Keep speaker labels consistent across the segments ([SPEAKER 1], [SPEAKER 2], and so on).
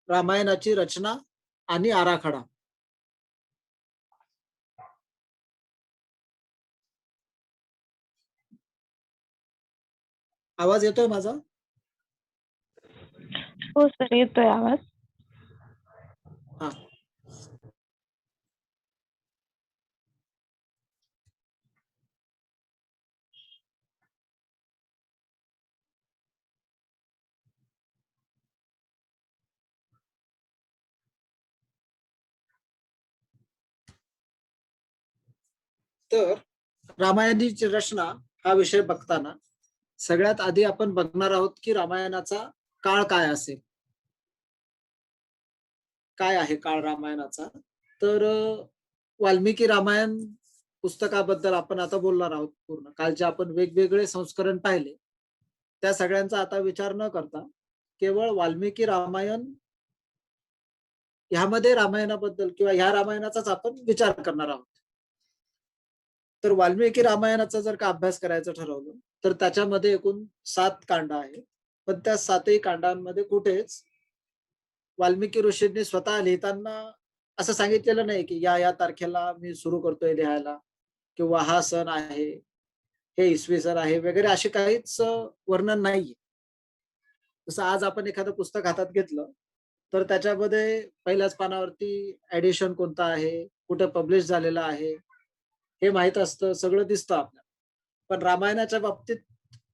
[SPEAKER 1] रामायणाची रचना आणि आराखडा. आवाज येतोय माझा?
[SPEAKER 2] हो सर, येतोय आवाज.
[SPEAKER 1] हा. तर रामायणाची रचना हा विषय बघताना सगळ्यात आधी आपण बघणार आहोत की रामायणाचा काळ काय असेल, काय आहे काळ रामायणाचा. तर वाल्मिकी रामायण पुस्तकाबद्दल आपण आता बोलणार आहोत. पूर्ण कालचे आपण वेगवेगळे संस्करण पाहिले, त्या सगळ्यांचा आता विचार न करता केवळ वाल्मिकी रामायण ह्यामध्ये रामायणाबद्दल किंवा ह्या रामायणाचाच आपण विचार करणार आहोत. तर वाल्मिकी रामायणाचा जर का अभ्यास करायचं ठरवलं तर त्याच्यामध्ये एकूण 7 कांड आहेत. पण त्या 7ही कांडांमध्ये कुठेच वाल्मिकी ऋषींनी स्वतः लिहिताना असं सांगितलेलं नाही की या तारखेला मी सुरू करतोय लिहायला किंवा हा सण आहे, हे इसवी सन आहे वगैरे, असे काहीच वर्णन नाहीये. जसं आज आपण एखादं पुस्तक हातात घेतलं तर त्याच्यामध्ये पहिल्याच पानावरती एडिशन कोणता आहे, कुठे पब्लिश झालेलं आहे, हे माहित असतं, सगळं दिसतं आपल्याला. पण रामायणाच्या बाबतीत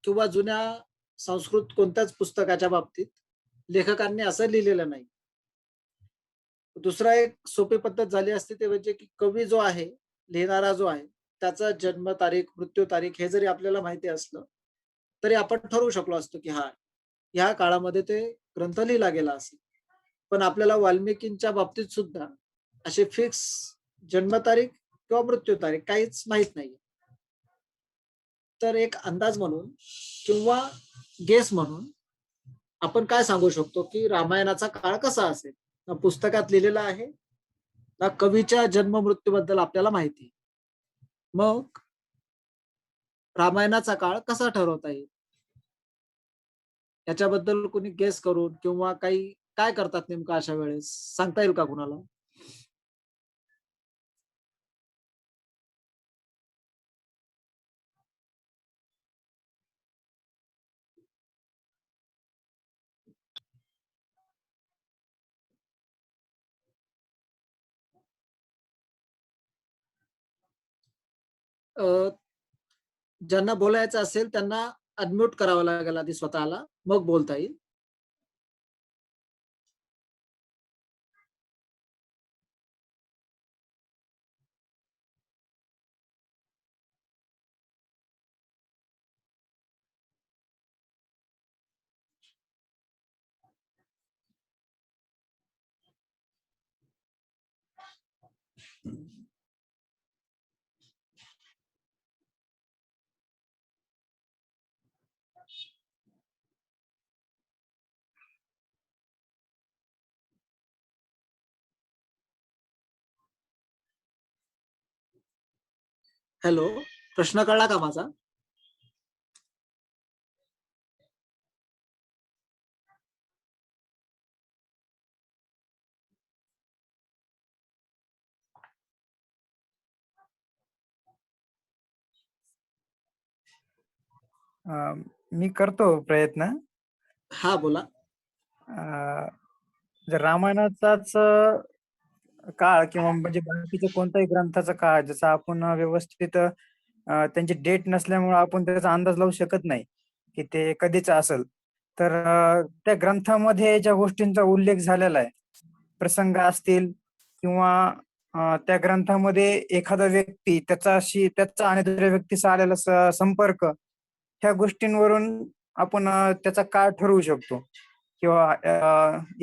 [SPEAKER 1] किंवा जुन्या संस्कृत कोणत्याच पुस्तकाच्या बाबतीत लेखकांनी असं लिहिलेलं नाही. दुसरा एक सोपी पद्धत झाली असती ते म्हणजे की कवी जो आहे, लिहिणारा जो आहे, त्याचा जन्म तारीख, मृत्यू तारीख हे जरी आपल्याला माहिती असलं तरी आपण ठरवू शकलो असतो की हा ह्या काळामध्ये ते ग्रंथ लिहिला गेला असेल. पण आपल्याला वाल्मिकींच्या बाबतीत सुद्धा अशी फिक्स जन्मतारीख किंवा मृत्यू तारीख काहीच माहित नाही. तर एक अंदाज म्हणून किंवा गेस म्हणून आपण काय सांगू शकतो की रामायणाचा काळ कसा असेल. ना पुस्तकात लिहिलेला आहे, ना कवीच्या जन्म मृत्यूबद्दल आपल्याला माहिती. मग रामायणाचा काळ कसा ठरवता येईल याच्याबद्दल कोणी गेस करून किंवा काही काय करतात नेमकं अशा वेळेस सांगता येईल का कुणाला? ज्यांना बोलायचं असेल त्यांना अनम्यूट करावं लागेल आधी स्वतःला, मग बोलता येईल. हॅलो, प्रश्न कळला का माझा?
[SPEAKER 3] मी करतो प्रयत्न.
[SPEAKER 1] हा बोला.
[SPEAKER 3] जर रामायणाचाच काळ किंवा म्हणजे बाकीच्या कोणत्याही ग्रंथाचा काळ जसा आपण व्यवस्थित त्यांची डेट नसल्यामुळे आपण त्याचा अंदाज लावू शकत नाही की ते कधीच असेल. तर त्या ग्रंथामध्ये ज्या गोष्टींचा उल्लेख झालेला आहे, प्रसंग असतील किंवा त्या ग्रंथामध्ये एखादा व्यक्ती त्याचा आणि दुसऱ्या व्यक्तीचा आलेला संपर्क, ह्या गोष्टींवरून आपण त्याचा काळ ठरवू शकतो. किंवा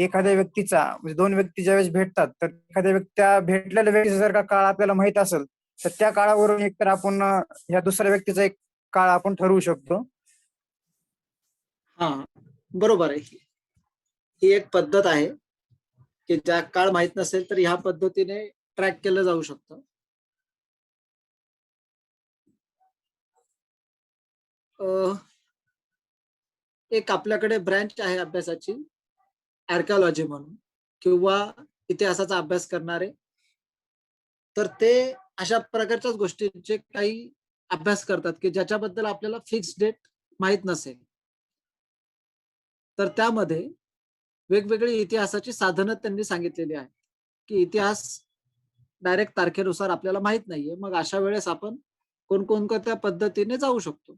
[SPEAKER 3] एखाद्या व्यक्तीचा म्हणजे 2 व्यक्ती ज्यावेळेस भेटतात तर एखाद्या त्या भेटलेल्या व्यक्तीचा जर का काळ आपल्याला माहित असेल तर त्या काळावरून एकतर आपण ह्या दुसऱ्या व्यक्तीचा एक काळ आपण ठरवू शकतो.
[SPEAKER 1] हा, बरोबर आहे. ही एक पद्धत आहे की ज्या काळ माहित नसेल तर ह्या पद्धतीने ट्रॅक केलं जाऊ शकतं. एक आपल्याकडे ब्रँच आहे अभ्यासाची, आर्किओलॉजी म्हणून. किंवा इतिहासाचा अभ्यास करणारे, तर ते अशा प्रकारच्याच गोष्टींचे काही अभ्यास करतात की ज्याच्याबद्दल आपल्याला फिक्स डेट माहित नसेल. तर त्यामध्ये वेगवेगळी इतिहासाची साधनं त्यांनी सांगितलेली आहेत, की इतिहास डायरेक्ट तारखेनुसार आपल्याला माहित नाहीये. मग अशा वेळेस आपण कोणकोणत्या पद्धतीने जाऊ शकतो.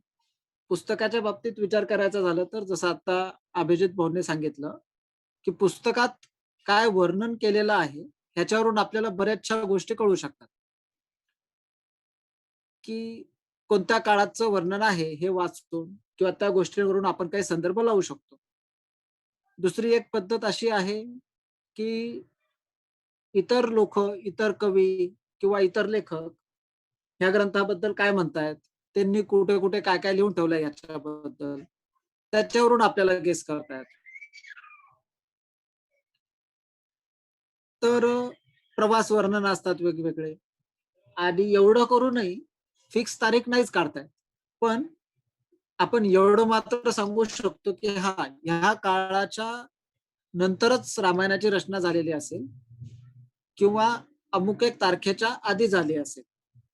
[SPEAKER 1] पुस्तकाच्या बाबतीत विचार करायचा झाला तर जसं आता अभिजित भाऊंनी सांगितलं, की पुस्तकात काय वर्णन केलेलं आहे, ह्याच्यावरून आपल्याला बऱ्याचशा गोष्टी कळू शकतात, की कोणत्या काळाचं वर्णन आहे हे वाचून किंवा त्या गोष्टीवरून आपण काही संदर्भ लावू शकतो. दुसरी एक पद्धत अशी आहे, की इतर लोकं, इतर कवी किंवा इतर लेखक ह्या ग्रंथाबद्दल काय म्हणतायत? त्यांनी कुठे-कुठे काय-काय लिहून ठेवलंय याच्याबद्दल? त्याच्यावरून आपल्याला गेस करता येतं. तर प्रवास वर्णन असतात वेगवेगळे आणि एवढं करूनही फिक्स तारीख नाहीच काढता येत. पण आपण एवढं मात्र सांगू शकतो, की हां, ह्या काळाच्या नंतरच रामायणाची रचना झालेली असेल किंवा अमुक एक तारखेच्या आधी झाली असेल.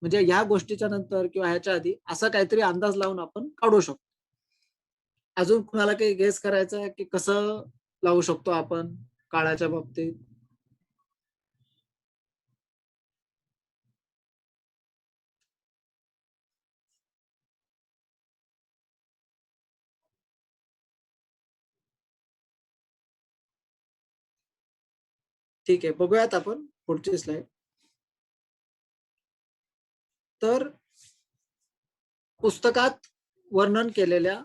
[SPEAKER 1] म्हणजे ह्या गोष्टीच्या नंतर किंवा ह्याच्या आधी असा काहीतरी अंदाज लावून आपण काढू शकतो. अजून कुणाला काही गेस करायचं आहे, की कसं लावू शकतो आपण काळाच्या बाबतीत? ठीक आहे, बघूयात आपण पुढची स्लाईड. तर पुस्तकात वर्णन केलेल्या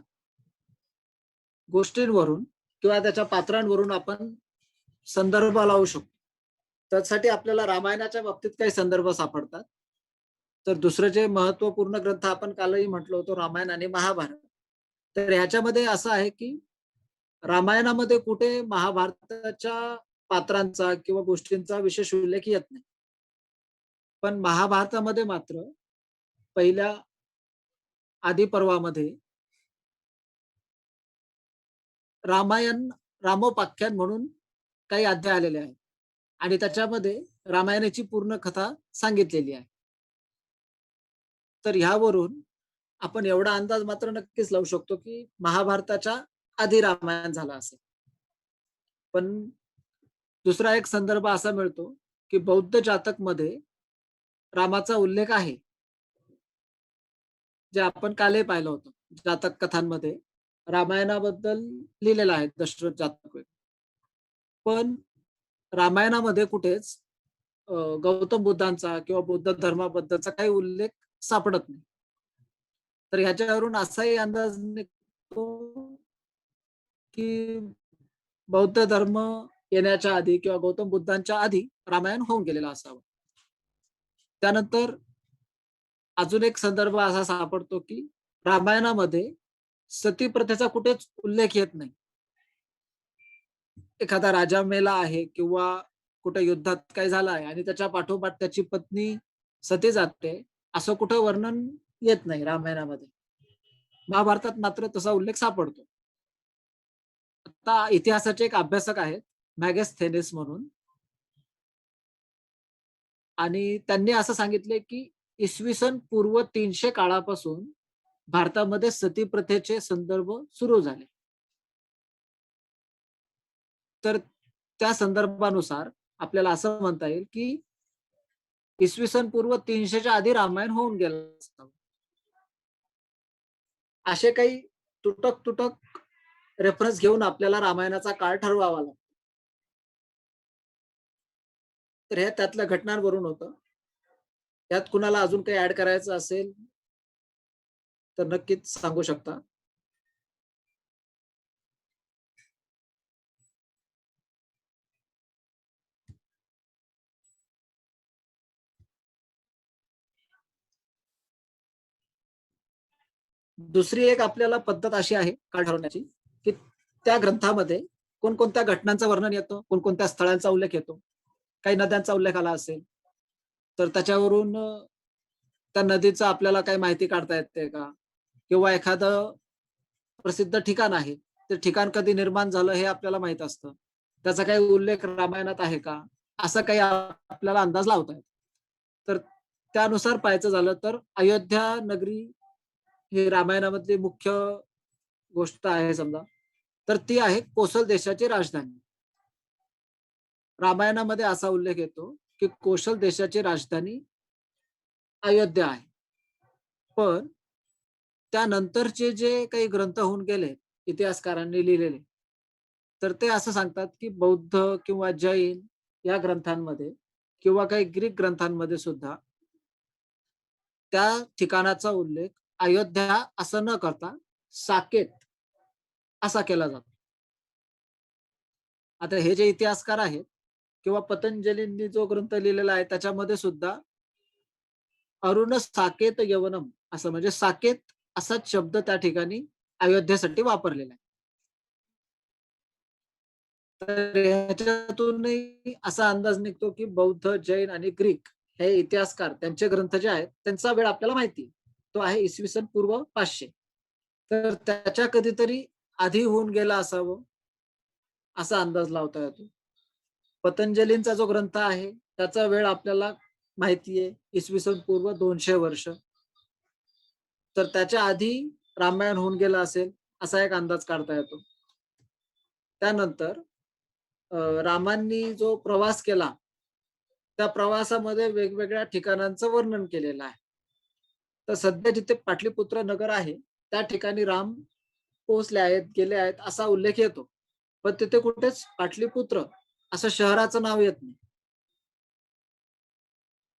[SPEAKER 1] गोष्टींवरून किंवा त्याच्या पात्रांवरून आपण संदर्भ लावू शकतो. त्यासाठी आपल्याला रामायणाच्या बाबतीत काही संदर्भ सापडतात. तर दुसरं जे महत्त्वपूर्ण ग्रंथ आपण कालही म्हटलं होतं रामायण आणि महाभारत. तर ह्याच्यामध्ये असं आहे, की रामायणामध्ये कुठे महाभारताच्या पात्रांचा किंवा गोष्टींचा विशेष उल्लेख येत नाही. पण महाभारतामध्ये मात्र पहिल्या आदिपर्वामध्ये रामायण रामोपाख्यान म्हणून काही अध्याय आलेले आहेत आणि त्याच्यामध्ये रामायणाची पूर्ण कथा सांगितलेली आहे. तर ह्यावरून आपण एवढा अंदाज मात्र नक्कीच लावू शकतो, की महाभारताच्या आधी रामायण झालं असेल. पण दुसरा एक संदर्भ असा मिळतो, की बौद्ध जातकमध्ये रामाचा उल्लेख आहे. जे आपण कालही पाहिलं होतं. जातक कथांमध्ये रामायणाबद्दल लिहिलेलं आहे दशरथ जातक. पण रामायणामध्ये कुठेच गौतम बुद्धांचा किंवा बुद्ध धर्माबद्दलचा काही उल्लेख सापडत नाही. तर ह्याच्यावरून असाही अंदाज निघतो, की बौद्ध धर्म येण्याच्या आधी किंवा गौतम बुद्धांच्या आधी रामायण होऊन गेलेलं असावं. त्यानंतर अजून एक संदर्भ असा सापडतो, की रामायणामध्ये सती प्रथेचा कुठेच उल्लेख येत नाही. एखादा राजा मेला आहे किंवा कुठे युद्धात काही झालं आहे आणि त्याच्या पाठोपाठ त्याची पत्नी सती जाते, असं कुठं वर्णन येत नाही रामायणामध्ये. महाभारतात मात्र तसा उल्लेख सापडतो. आता इतिहासाचे एक अभ्यासक आहेत, मॅगस्थेनेस म्हणून आणि त्यांनी असं सांगितलंय, की इसवी सन पूर्व 300 काळापासून भारतामध्ये सती प्रथेचे संदर्भ सुरू झाले. तर त्या संदर्भानुसार आपल्याला असं म्हणता येईल, की इसवी सन पूर्व 300च्या आधी रामायण होऊन गेलं असावं. असे काही तुटक-तुटक रेफरन्स घेऊन आपल्याला रामायणाचा काळ ठरवावा लागतो. तर हे त्यातल्या घटनांवरून होतं. त्यात कुणाला अजून काही ऍड करायचं असेल, तर नक्कीच सांगू शकता. दुसरी एक आपल्याला पद्धत अशी आहे काळ ठरवण्याची, की त्या ग्रंथामध्ये कोणकोणत्या घटनांचं वर्णन येतं, कोणकोणत्या स्थळांचा उल्लेख येतो. काही नद्यांचा उल्लेख आला असेल, तर त्याच्यावरून त्या नदीचं आपल्याला काही माहिती काढता येते का? किंवा एखादं प्रसिद्ध ठिकाण आहे, ते ठिकाण कधी निर्माण झालं हे आपल्याला माहीत असतं. त्याचा काही उल्लेख रामायणात आहे का, असा काही आपल्याला अंदाज लावता येतो. तर त्यानुसार पाहायचं झालं तर अयोध्या नगरी ही रामायणामधली मुख्य गोष्ट आहे समजा, तर ती आहे कोसल देशाची राजधानी. रामायणामध्ये असा उल्लेख येतो की कोशल देशाची राजधानी अयोध्या आहे. पण त्यानंतरचे जे काही ग्रंथ होऊन गेले इतिहासकारांनी लिहिलेले, तर ते असं सांगतात की बौद्ध किंवा जैन या ग्रंथांमध्ये किंवा काही ग्रीक ग्रंथांमध्ये सुद्धा त्या ठिकाणाचा उल्लेख अयोध्या असं न करता साकेत असा केला जातो. आता हे जे इतिहासकार आहेत किंवा पतंजलींनी जो ग्रंथ लिहिलेला आहे त्याच्यामध्ये सुद्धा अरुण साकेत यवनम असं म्हणजे साकेत असाच शब्द त्या ठिकाणी अयोध्येसाठी वापरलेला आहे. तर ह्याच्यातूनही असा अंदाज निघतो की बौद्ध, जैन आणि ग्रीक हे इतिहासकार त्यांचे ग्रंथ जे आहेत त्यांचा वेळ आपल्याला माहिती आहे. तो आहे इसवी सन पूर्व 500. तर त्याच्या कधीतरी आधी होऊन गेला असावं असा अंदाज लावता येतो. पतंजलींचा जो ग्रंथ आहे त्याचा वेळ आपल्याला माहिती आहे इसवी सन पूर्व 200 वर्ष. तर त्याच्या आधी रामायण होऊन गेलं असेल असा एक अंदाज काढता येतो. त्यानंतर रामांनी जो प्रवास केला, त्या प्रवासामध्ये वेगवेगळ्या ठिकाणांचं वर्णन केलेलं आहे. तर सध्या जिथे पाटलीपुत्र नगर आहे, त्या ठिकाणी राम पोहोचले आहेत, गेले आहेत असा उल्लेख येतो. पण तिथे कुठेच पाटलीपुत्र असं शहराचं नाव येत नाही.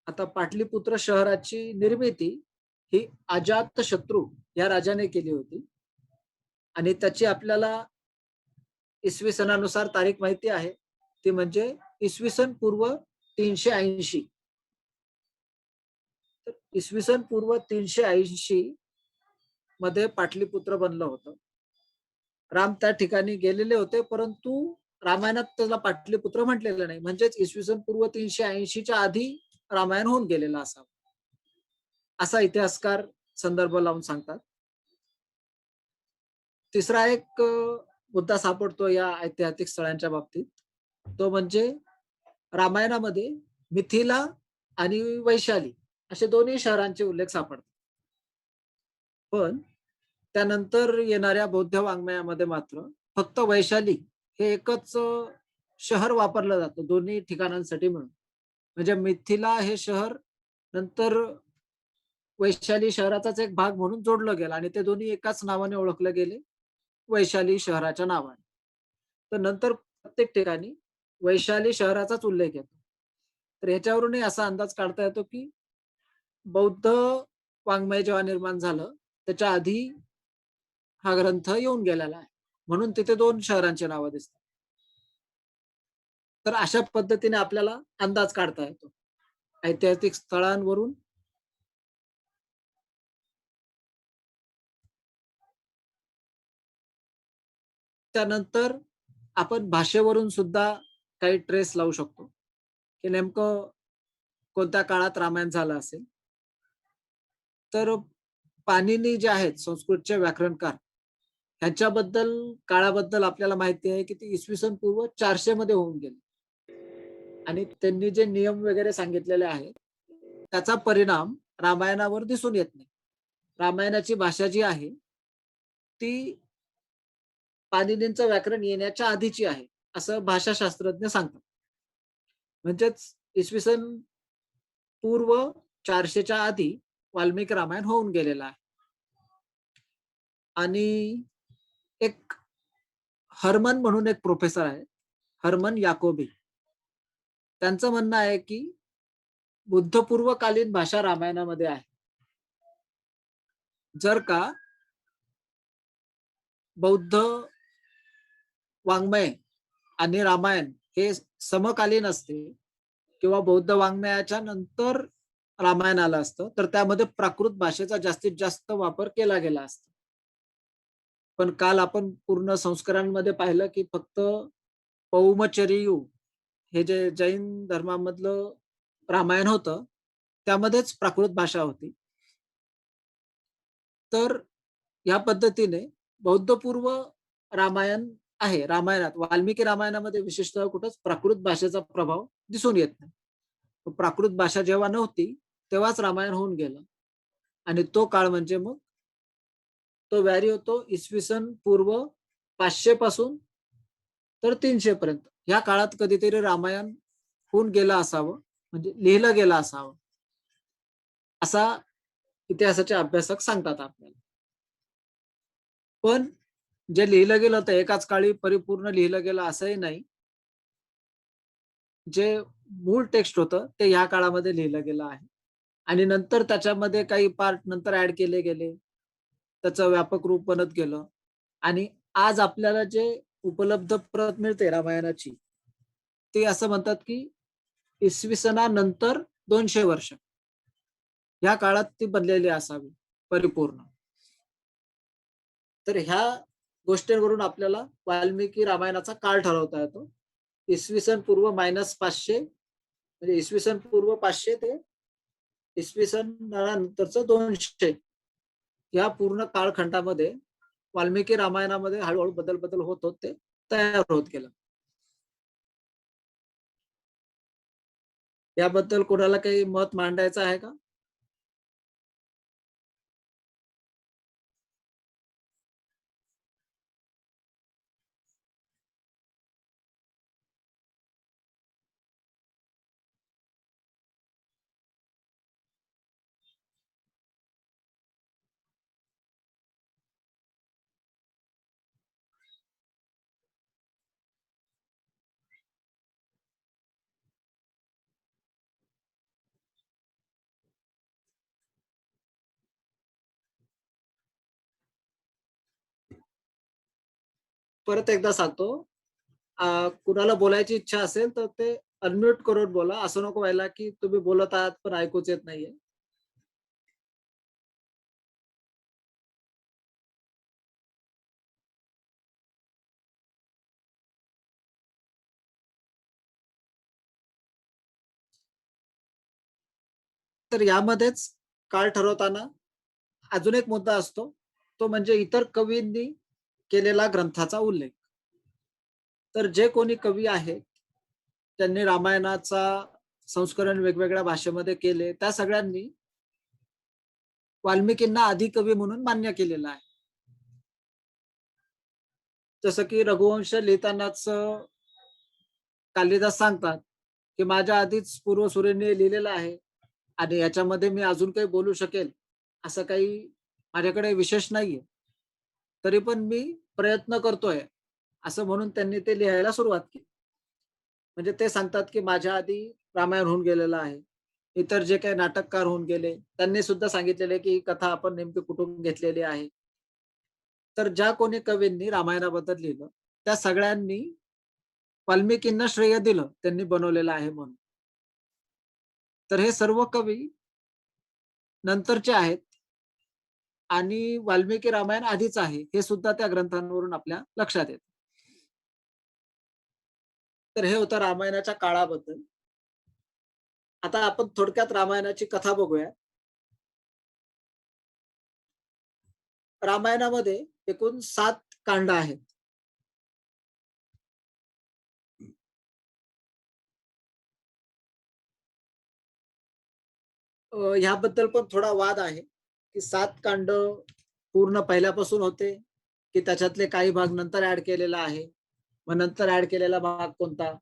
[SPEAKER 1] आता पाटलीपुत्र शहराची निर्मिती ही अजातशत्रू या राजाने केली होती आणि त्याची आपल्याला इसवी सणानुसार तारीख माहिती आहे. ती म्हणजे इसवी सन पूर्व 380. तर इसवी सन पूर्व 380 मध्ये पाटलीपुत्र बनलं होतं. राम त्या ठिकाणी गेलेले होते, परंतु रामायणात त्याला पाटलीपुत्र म्हटलेलं नाही. म्हणजेच इसवी सन पूर्व 380च्या आधी रामायण होऊन गेलेलं असावं. असा इतिहासकार संदर्भ लावून सांगतात. तिसरा एक मुद्दा सापडतो या ऐतिहासिक स्थळांच्या बाबतीत. तो म्हणजे रामायणामध्ये मिथिला आणि वैशाली असे दोन्ही शहरांचे उल्लेख सापडतात. पण त्यानंतर येणाऱ्या बौद्ध वाङ्मयामध्ये मात्र फक्त वैशाली हे एकच शहर वापरलं जातं दोन्ही ठिकाणांसाठी म्हणून. म्हणजे मिथिला हे शहर नंतर वैशाली शहराचाच एक भाग म्हणून जोडलं गेलं आणि ते दोन्ही एकाच नावाने ओळखले गेले, वैशाली शहराच्या नावाने. तर नंतर प्रत्येक ठिकाणी वैशाली शहराचाच उल्लेख येतो. तर ह्याच्यावरूनही असा अंदाज काढता येतो की बौद्ध वाङ्मय जेव्हा निर्माण झालं, त्याच्या आधी हा ग्रंथ येऊन गेलेला आहे. म्हणून तिथे 2 शहरांची नावं दिसतात. तर अशा पद्धतीने आपल्याला अंदाज काढता येतो. ऐतिहासिक स्थळांवरून त्यानंतर आपण भाषेवरून सुद्धा काही ट्रेस लावू शकतो, की नेमकं कोणत्या काळात रामायण झालं असेल. तर पाणिनी जे आहेत संस्कृतचे व्याकरणकार, ह्यांच्याबद्दल काळाबद्दल आपल्याला माहिती आहे, की ती इसवी सन पूर्व 400 मध्ये होऊन गेली. आणि त्यांनी जे नियम वगैरे सांगितलेले आहेत, त्याचा परिणाम रामायणावर दिसून येत नाही. रामायणाची भाषा जी आहे, ती पाणिनींचं व्याकरण येण्याच्या आधीची आहे, असं भाषाशास्त्रज्ञ सांगतात. म्हणजेच इसवी सन पूर्व 400च्या आधी वाल्मिकी रामायण होऊन गेलेलं आहे. आणि एक हर्मन म्हणून एक प्रोफेसर आहे, हर्मन याकोबी. त्यांचं म्हणणं आहे, की बुद्धपूर्वकालीन भाषा रामायणामध्ये आहे. जर का बौद्ध वाङ्मय आणि रामायण हे समकालीन असते किंवा बौद्ध वाङ्मयाच्या नंतर रामायण आलं असतं, तर त्यामध्ये प्राकृत भाषेचा जास्तीत जास्त वापर केला गेला असता. पण काल आपण पूर्ण संस्कारांमध्ये पाहिलं, की फक्त पौमचरियू हे जे जैन धर्मामधलं रामायण होतं, त्यामध्येच प्राकृत भाषा होती. तर या पद्धतीने बौद्धपूर्व रामायण आहे रामायणात, वाल्मिकी रामायणामध्ये विशेषतः कुठंच प्राकृत भाषेचा प्रभाव दिसून येत नाही. प्राकृत भाषा जेव्हा नव्हती तेव्हाच रामायण होऊन गेलं. आणि तो काळ म्हणजे मग तो व्यारी होतो इसवी सन पूर्व 500 पासून तर 300 पर्यंत. ह्या काळात कधीतरी रामायण होऊन गेलं असावं, म्हणजे लिहिलं गेलं असावं, असा इतिहासाचे अभ्यासक सांगतात आपल्याला. पण जे लिहिलं गेलं तर एकाच काळी परिपूर्ण लिहिलं गेलं असंही नाही. जे मूळ टेक्स्ट होतं ते ह्या काळामध्ये लिहिलं गेलं आहे. आणि नंतर त्याच्यामध्ये काही पार्ट नंतर ऍड केले गेले. त्याचं व्यापक रूप बनत गेलं. आणि आज आपल्याला जे उपलब्ध प्रत मिळते रामायणाची, ते असं म्हणतात की इसवी सनानंतर 200 वर्ष या काळात ती बनलेली असावी परिपूर्ण. तर ह्या गोष्टींवरून आपल्याला वाल्मिकी रामायणाचा काळ ठरवता येतो. इसवी सन पूर्व -500 म्हणजे इसवी सन पूर्व 500 ते इसवी सन नंतरचं 200 या पूर्ण काळखंडामध्ये वाल्मिकी रामायणामध्ये हळूहळू बदल होत होत ते तयार होत गेलं. याबद्दल कोणाला काही मत मांडायचं आहे का? परत एकदा सांगतो, कुणाला बोलायची इच्छा असेल तर ते अनम्यूट करून बोला. असं नको व्हायला की तुम्ही बोलत आहात पण ऐकूच येत नाहीये. तर यामध्येच काळ ठरवताना अजून एक मुद्दा असतो, तो म्हणजे इतर कवींनी केलेला ग्रंथाचा उल्लेख. तर जे कोणी कवी आहेत, त्यांनी रामायणाचा संस्करण वेगवेगळ्या भाषेमध्ये केले, त्या सगळ्यांनी वाल्मिकींना आदिकवी म्हणून मान्य केलेलं आहे. जसं की रघुवंश लिहितानाच कालिदास सांगतात, की माझ्या आधीच पूर्वसुरेंनी लिहिलेलं आहे आणि याच्यामध्ये मी अजून काही बोलू शकेल, असं काही माझ्याकडे विशेष नाहीये. तरी पण मी प्रयत्न करतोय, असं म्हणून त्यांनी ते लिहायला सुरुवात केली. म्हणजे ते सांगतात, की माझ्या आधी रामायण होऊन गेलेलं आहे. इतर जे काही नाटककार होऊन गेले, त्यांनी सुद्धा सांगितलेलं आहे, की ही कथा आपण नेमकी कुठून घेतलेली आहे. तर ज्या कोणी कवींनी रामायणाबद्दल लिहिलं, त्या सगळ्यांनी वाल्मिकींना श्रेय दिलं, त्यांनी बनवलेलं आहे म्हणून. तर हे सर्व कवी नंतरचे आहेत आणि वाल्मिकी रामायण आधीच आहे, हे सुद्धा त्या ग्रंथांवरून आपल्या लक्षात येतं. तर हे होतं रामायणाच्या काळाबद्दल. आता आपण थोडक्यात रामायणाची कथा बघूया. रामायणामध्ये एकूण 7 कांड आहेत. ह्याबद्दल पण थोडा वाद आहे, की 7 कांड पूर्ण पहिल्यापासून होते, की त्याच्यातले काही भाग नंतर ऍड केलेला आहे. मग नंतर ऍड केलेला भाग कोणता?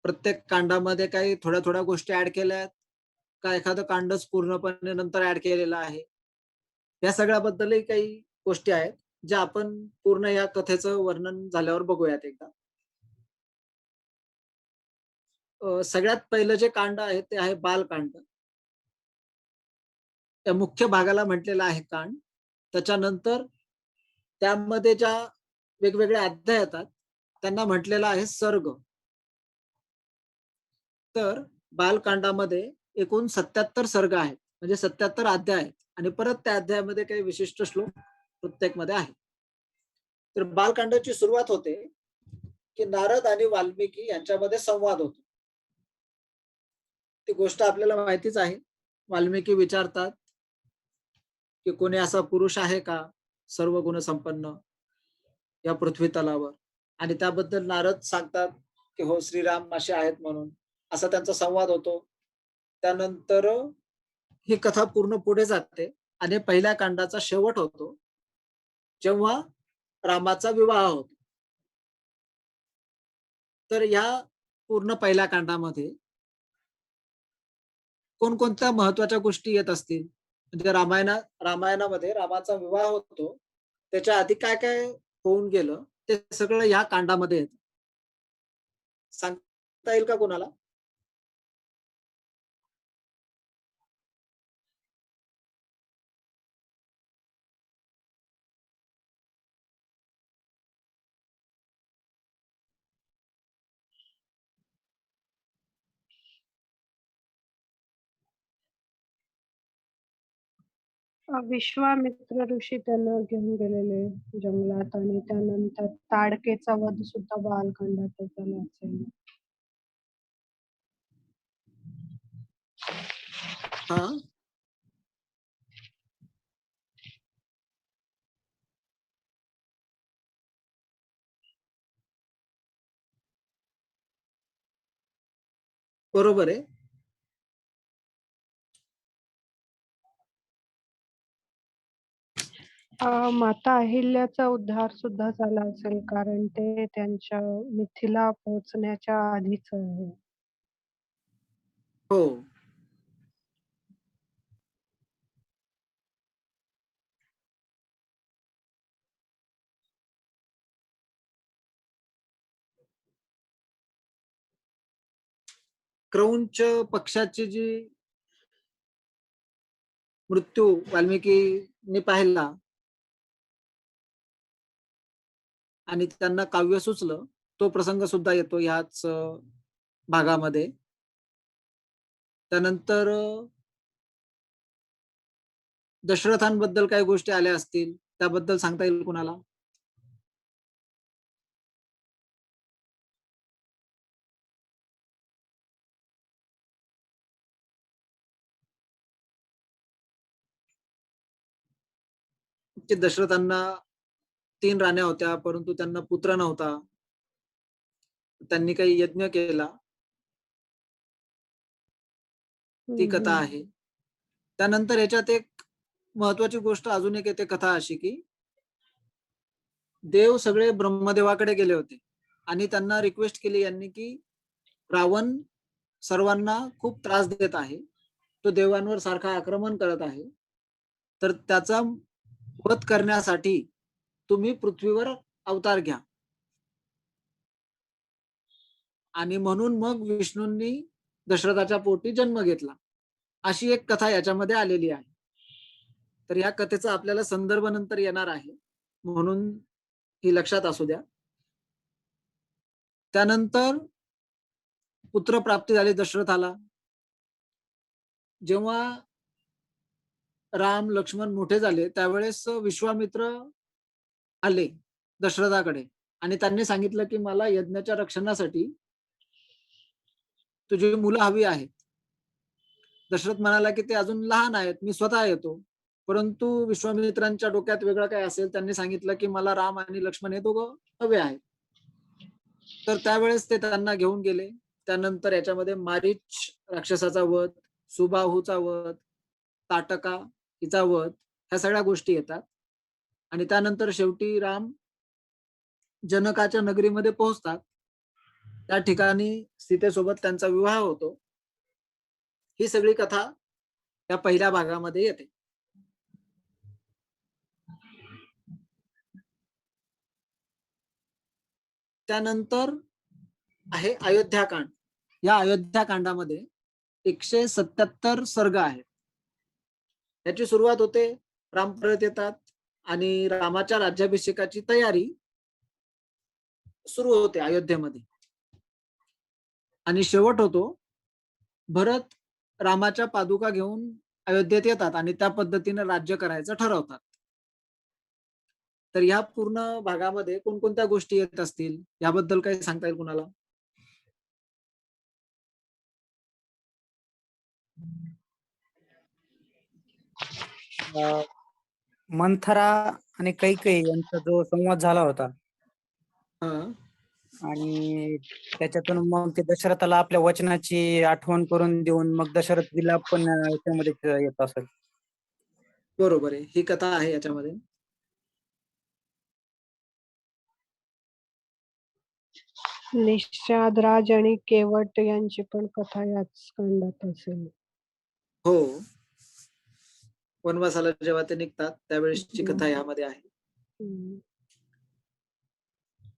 [SPEAKER 1] प्रत्येक कांडामध्ये काही थोड्या गोष्टी ऍड केल्यात का एखादं कांडच पूर्णपणे नंतर ऍड केलेलं आहे? या सगळ्याबद्दलही काही गोष्टी आहेत, ज्या आपण पूर्ण या कथेचं वर्णन झाल्यावर बघूयात एकदा. सगळ्यात पहिलं जे कांड आहे ते आहे बालकांड. त्या मुख्य भागाला म्हटलेलं आहे कांड. त्याच्यानंतर त्यामध्ये ज्या वेगवेगळे अध्याय येतात, त्यांना म्हटलेलं आहे सर्ग. तर बालकांडामध्ये एकूण 77 सर्ग आहेत, म्हणजे 77 अध्याय आहेत आणि परत त्या अध्यायामध्ये काही विशिष्ट श्लोक प्रत्येकमध्ये आहे. तर बालकांडाची सुरुवात होते, की नारद आणि वाल्मिकी यांच्यामध्ये संवाद होतो. ती गोष्ट आपल्याला माहितीच आहे. वाल्मिकी विचारतात, की कोणी असा पुरुष आहे का सर्व गुणसंपन्न या पृथ्वी तलावर? आणि त्याबद्दल नारद सांगतात की हो श्रीराम असे आहेत म्हणून. असा त्यांचा संवाद होतो. त्यानंतर ही कथा पूर्ण पुढे जाते आणि पहिल्या कांडाचा शेवट होतो जेव्हा रामाचा विवाह होतो. तर या पूर्ण पहिल्या कांडामध्ये कोणकोणत्या महत्वाच्या गोष्टी येत असतील? म्हणजे रामायणामध्ये रामाचा विवाह होतो. त्याच्या आधी काय-काय होऊन गेलं, ते सगळं ह्या कांडामध्ये येतं. सांगता येईल का कोणाला?
[SPEAKER 2] विश्वामित्र ऋषी त्यांना घेऊन गेलेले जंगलात आणि त्यानंतर ताडकेचा वध सुद्धा बालकांडात झाला असेल.
[SPEAKER 1] हां. बरोबर आहे.
[SPEAKER 2] माता अहिल्याचा उद्धार सुद्धा झाला असेल कारण ते त्यांच्या मिथिला पोहोचण्याच्या आधीच आहे.
[SPEAKER 1] हो. क्रौंच पक्षाची जी मृत्यू वाल्मिकीने पाहिला आणि त्यांना काव्य सुचलं, तो प्रसंग सुद्धा येतो ह्याच भागामध्ये. त्यानंतर दशरथांबद्दल काही गोष्टी आल्या असतील, त्याबद्दल सांगता येईल कुणाला? की दशरथांना 3 राण्या होत्या, परंतु त्यांना पुत्र नव्हता. त्यांनी काही यज्ञ केला. ती कथा आहे. त्यानंतर ह्याच्यात एक महत्वाची गोष्ट अजून एक येते कथा अशी की देव सगळे ब्रह्मदेवाकडे गेले होते आणि त्यांना रिक्वेस्ट केली यांनी की रावण सर्वांना खूप त्रास देत आहे. तो देवांवर सारखा आक्रमण करत आहे. तर त्याचा वध करण्यासाठी तुम्ही पृथ्वीवर अवतार घ्या. आणि म्हणून मग विष्णूंनी दशरथाच्या पोटी जन्म घेतला. अशी एक कथा याच्यामध्ये आलेली आहे. तर या कथेचा आपल्याला संदर्भ नंतर येणार आहे. म्हणून ही लक्षात असू द्या. त्यानंतर पुत्रप्राप्ती झाली दशरथाला. जेव्हा राम, लक्ष्मण मोठे झाले त्यावेळेस विश्वामित्र आले दशरथाकडे आणि त्यांनी सांगितलं की मला यज्ञाच्या रक्षणासाठी तुझी मुलं हवी आहेत. दशरथ म्हणाला की ते अजून लहान आहेत, मी स्वतः येतो. परंतु विश्वामित्रांच्या डोक्यात वेगळं काय असेल, त्यांनी सांगितलं की मला राम आणि लक्ष्मण हे दोघं हवे आहेत. तर त्यावेळेस ते त्यांना घेऊन गेले. त्यानंतर याच्यामध्ये मारीच राक्षसाचा वध, सुबाहूचा वध, ताटका हिचा वध, ह्या सगळ्या गोष्टी येतात. आणि त्यानंतर शेवटी राम जनकाच्या नगरीमध्ये पोहोचतात. त्या ठिकाणी सीतेसोबत त्यांचा विवाह होतो. ही सगळी कथा या पहिल्या भागामध्ये येते. त्यानंतर आहे अयोध्याकांड. या अयोध्याकांडामध्ये 177 सर्ग आहेत. याची सुरुवात होते, राम परत येतात आणि रामाच्या राज्याभिषेकाची तयारी सुरू होते अयोध्येमध्ये. आणि शेवट होतो, भरत रामाच्या पादुका घेऊन अयोध्येत येतात आणि त्या पद्धतीने राज्य करायचं ठरवतात. तर ह्या पूर्ण भागामध्ये कोणकोणत्या गोष्टी येत असतील याबद्दल काही सांगता येईल कुणाला?
[SPEAKER 3] मंथरा आणि कैकेयी यांचा जो संवाद झाला होता
[SPEAKER 1] हा
[SPEAKER 3] आणि त्याच्यातून मग ते दशरथाला आपल्या वचनाची आठवण करून देऊन मग दशरथ विलाप पण याच्यामध्ये येत असेल.
[SPEAKER 1] बरोबर आहे, ही कथा आहे याच्यामध्ये.
[SPEAKER 2] निषाद राज आणि केवट यांची पण कथा याच खंडात असेल.
[SPEAKER 1] हो, वनवासाला जेव्हा ते निघतात त्यावेळेसची कथा यामध्ये आहे.
[SPEAKER 2] हम्म.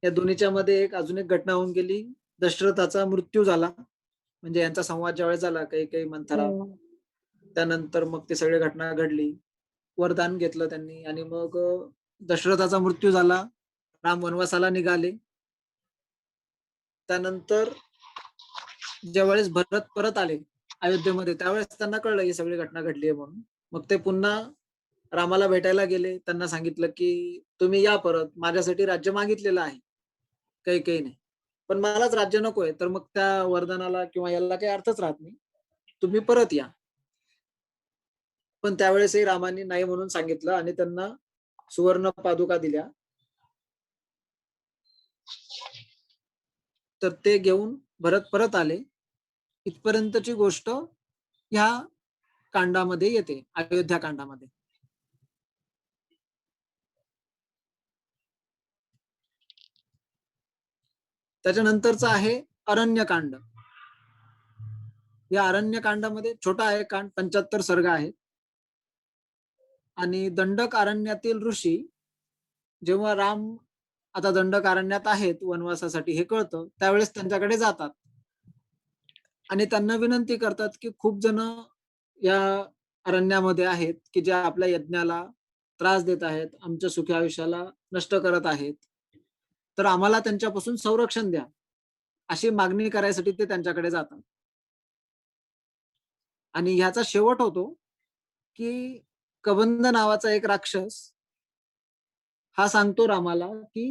[SPEAKER 1] या दोन्हीच्या मध्ये एक अजून एक घटना होऊन गेली. दशरथाचा मृत्यू झाला, म्हणजे यांचा संवाद ज्यावेळेस झाला काही मंथरा,
[SPEAKER 2] हो.
[SPEAKER 1] त्यानंतर मग ती सगळी घटना घडली. वरदान घेतलं त्यांनी आणि मग दशरथाचा मृत्यू झाला. राम वनवासाला निघाले. त्यानंतर ज्यावेळेस भरत परत आले अयोध्येमध्ये, त्यावेळेस त्यांना कळलं ही सगळी घटना घडली आहे म्हणून. मग ते पुन्हा रामाला भेटायला गेले. त्यांना सांगितलं की तुम्ही या परत, माझ्यासाठी राज्य मागितलेलं आहे काही नाही, पण मलाच राज्य नकोय. तर मग त्या वरदानाला किंवा याला काही अर्थच राहत नाही, तुम्ही परत या. पण त्यावेळेसही रामाने नाही म्हणून सांगितलं आणि त्यांना सुवर्ण पादुका दिल्या. तर ते घेऊन भरत परत आले. इथपर्यंतची गोष्ट ह्या कांडामध्ये येते, अयोध्या कांडामध्ये. त्याच्यानंतरचं आहे अरण्यकांड. या अरण्यकांडामध्ये छोटा आहे कांड, 75 सर्ग आहेत. आणि दंडक अरण्यातील ऋषी, जेव्हा राम आता दंडक अरण्यात आहेत वनवासासाठी हे कळतं, त्यावेळेस त्यांच्याकडे जातात आणि त्यांना विनंती करतात की खूप जण या अरण्यामध्ये आहेत की जे आपल्या यज्ञाला त्रास देत आहेत, आमच्या सुखी आयुष्याला नष्ट करत आहेत, तर आम्हाला त्यांच्यापासून संरक्षण द्या, अशी मागणी करायसाठी ते त्यांच्याकडे जातात. आणि ह्याचा शेवट होतो की कबंध नावाचा एक राक्षस हा सांगतो रामाला की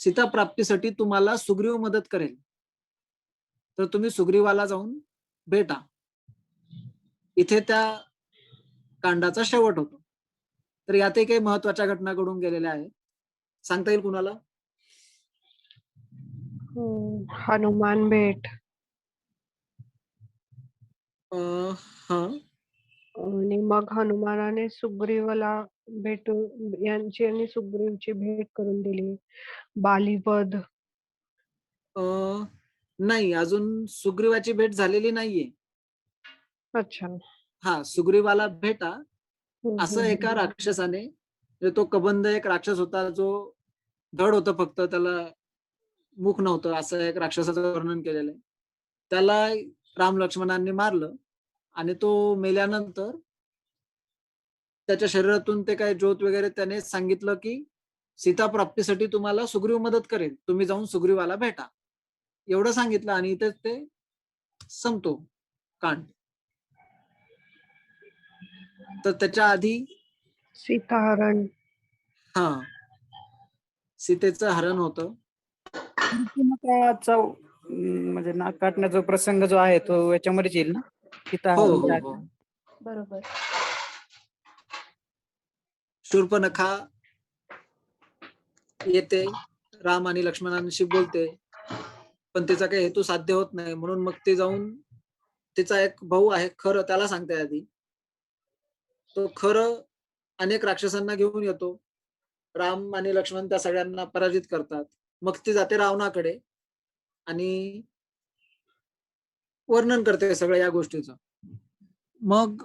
[SPEAKER 1] सीता प्राप्तीसाठी तुम्हाला सुग्रीव मदत करेल, तर तुम्ही सुग्रीवाला जाऊन भेटा. इथे त्या कांडाचा शेवट होतो. तर यातही काही महत्वाच्या घटना घडून गेलेल्या आहेत. सांगता येईल कुणाला?
[SPEAKER 2] हनुमान भेट
[SPEAKER 1] हा,
[SPEAKER 2] आणि मग हनुमानाने सुग्रीवाला यांची आणि सुग्रीवची भेट करून दिली. बालीवध
[SPEAKER 1] नाही, अजून सुग्रीवाची भेट झालेली नाहीये.
[SPEAKER 2] अच्छा.
[SPEAKER 1] हा, सुग्रीवाला भेटा असं एका
[SPEAKER 2] हम्म.
[SPEAKER 1] राक्षसाने, म्हणजे तो कबंध एक राक्षस होता जो धड होतं, फक्त त्याला मुख नव्हतं, असं एक राक्षसाचं वर्णन केलेलं आहे. त्याला राम लक्ष्मणांनी मारलं आणि तो मेल्यानंतर त्याच्या शरीरातून ते काय ज्योत वगैरे त्याने सांगितलं की सीता प्राप्तीसाठी तुम्हाला सुग्रीव मदत करेल, तुम्ही जाऊन सुग्रीवाला भेटा, एवढं सांगितलं आणि इथे ते संपतो कांड. तर त्याच्या आधी
[SPEAKER 2] सीताहरण
[SPEAKER 1] हा, सीतेचं हरण होतं.
[SPEAKER 3] म्हणजे नाक काटण्याचा प्रसंग जो आहे तो याच्यामध्येच येईल ना,
[SPEAKER 1] हो
[SPEAKER 3] सीताहरण
[SPEAKER 1] हो हो,
[SPEAKER 2] बरोबर.
[SPEAKER 1] शूर्पणखा येते, राम आणि लक्ष्मणांशी बोलते, पण तिचा काही हेतू साध्य होत नाही. म्हणून मग ते जाऊन तिचा एक भाऊ आहे खर, त्याला सांगते आधी. तो खर अनेक राक्षसांना घेऊन येतो. राम आणि लक्ष्मण त्या सगळ्यांना पराजित करतात. मग ती जाते रावणाकडे आणि वर्णन करते सगळ्या या गोष्टीचं. मग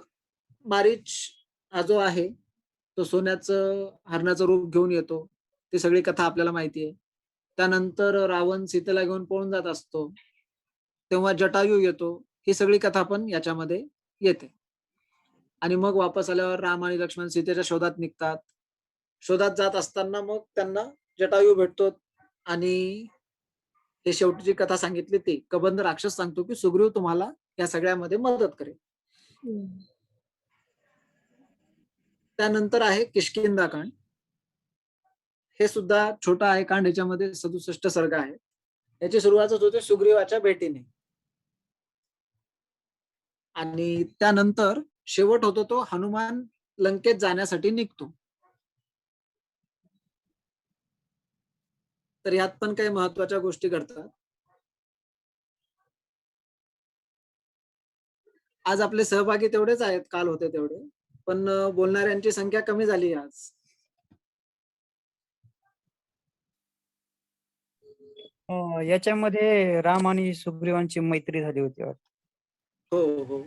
[SPEAKER 1] मारीच हा जो आहे तो सोन्याचं हरणाचं रूप घेऊन येतो. ती सगळी कथा आपल्याला माहिती आहे. त्यानंतर रावण सीतेला घेऊन पळून जात असतो, तेव्हा जटायू येतो. ही सगळी कथा पण याच्यामध्ये येते. आणि मग वापस आल्यावर राम आणि लक्ष्मण सीतेच्या शोधात निघतात. शोधात जात असताना मग त्यांना जटायू भेटतो आणि हे शेवटची कथा सांगितली ती कबंध राक्षस सांगतो की सुग्रीव तुम्हाला या सगळ्यामध्ये मदत करेल. त्यानंतर आहे किष्किंधा कांड. हे सुद्धा छोटा आहे कांड, याच्यामध्ये 67 सर्ग आहे. याची सुरुवातच होते सुग्रीवाच्या भेटीने आणि त्यानंतर शेवट होतो तो हनुमान लंकेत जाण्यासाठी निघतो. तर ह्यात पण काही महत्वाच्या गोष्टी घडतात. आज आपले सहभागी तेवढेच आहेत, काल होते तेवढे, पण बोलणाऱ्यांची संख्या कमी झाली आज.
[SPEAKER 3] याच्यामध्ये राम आणि सुग्रीवांची मैत्री झाली होती वाटतं.
[SPEAKER 1] हो हो.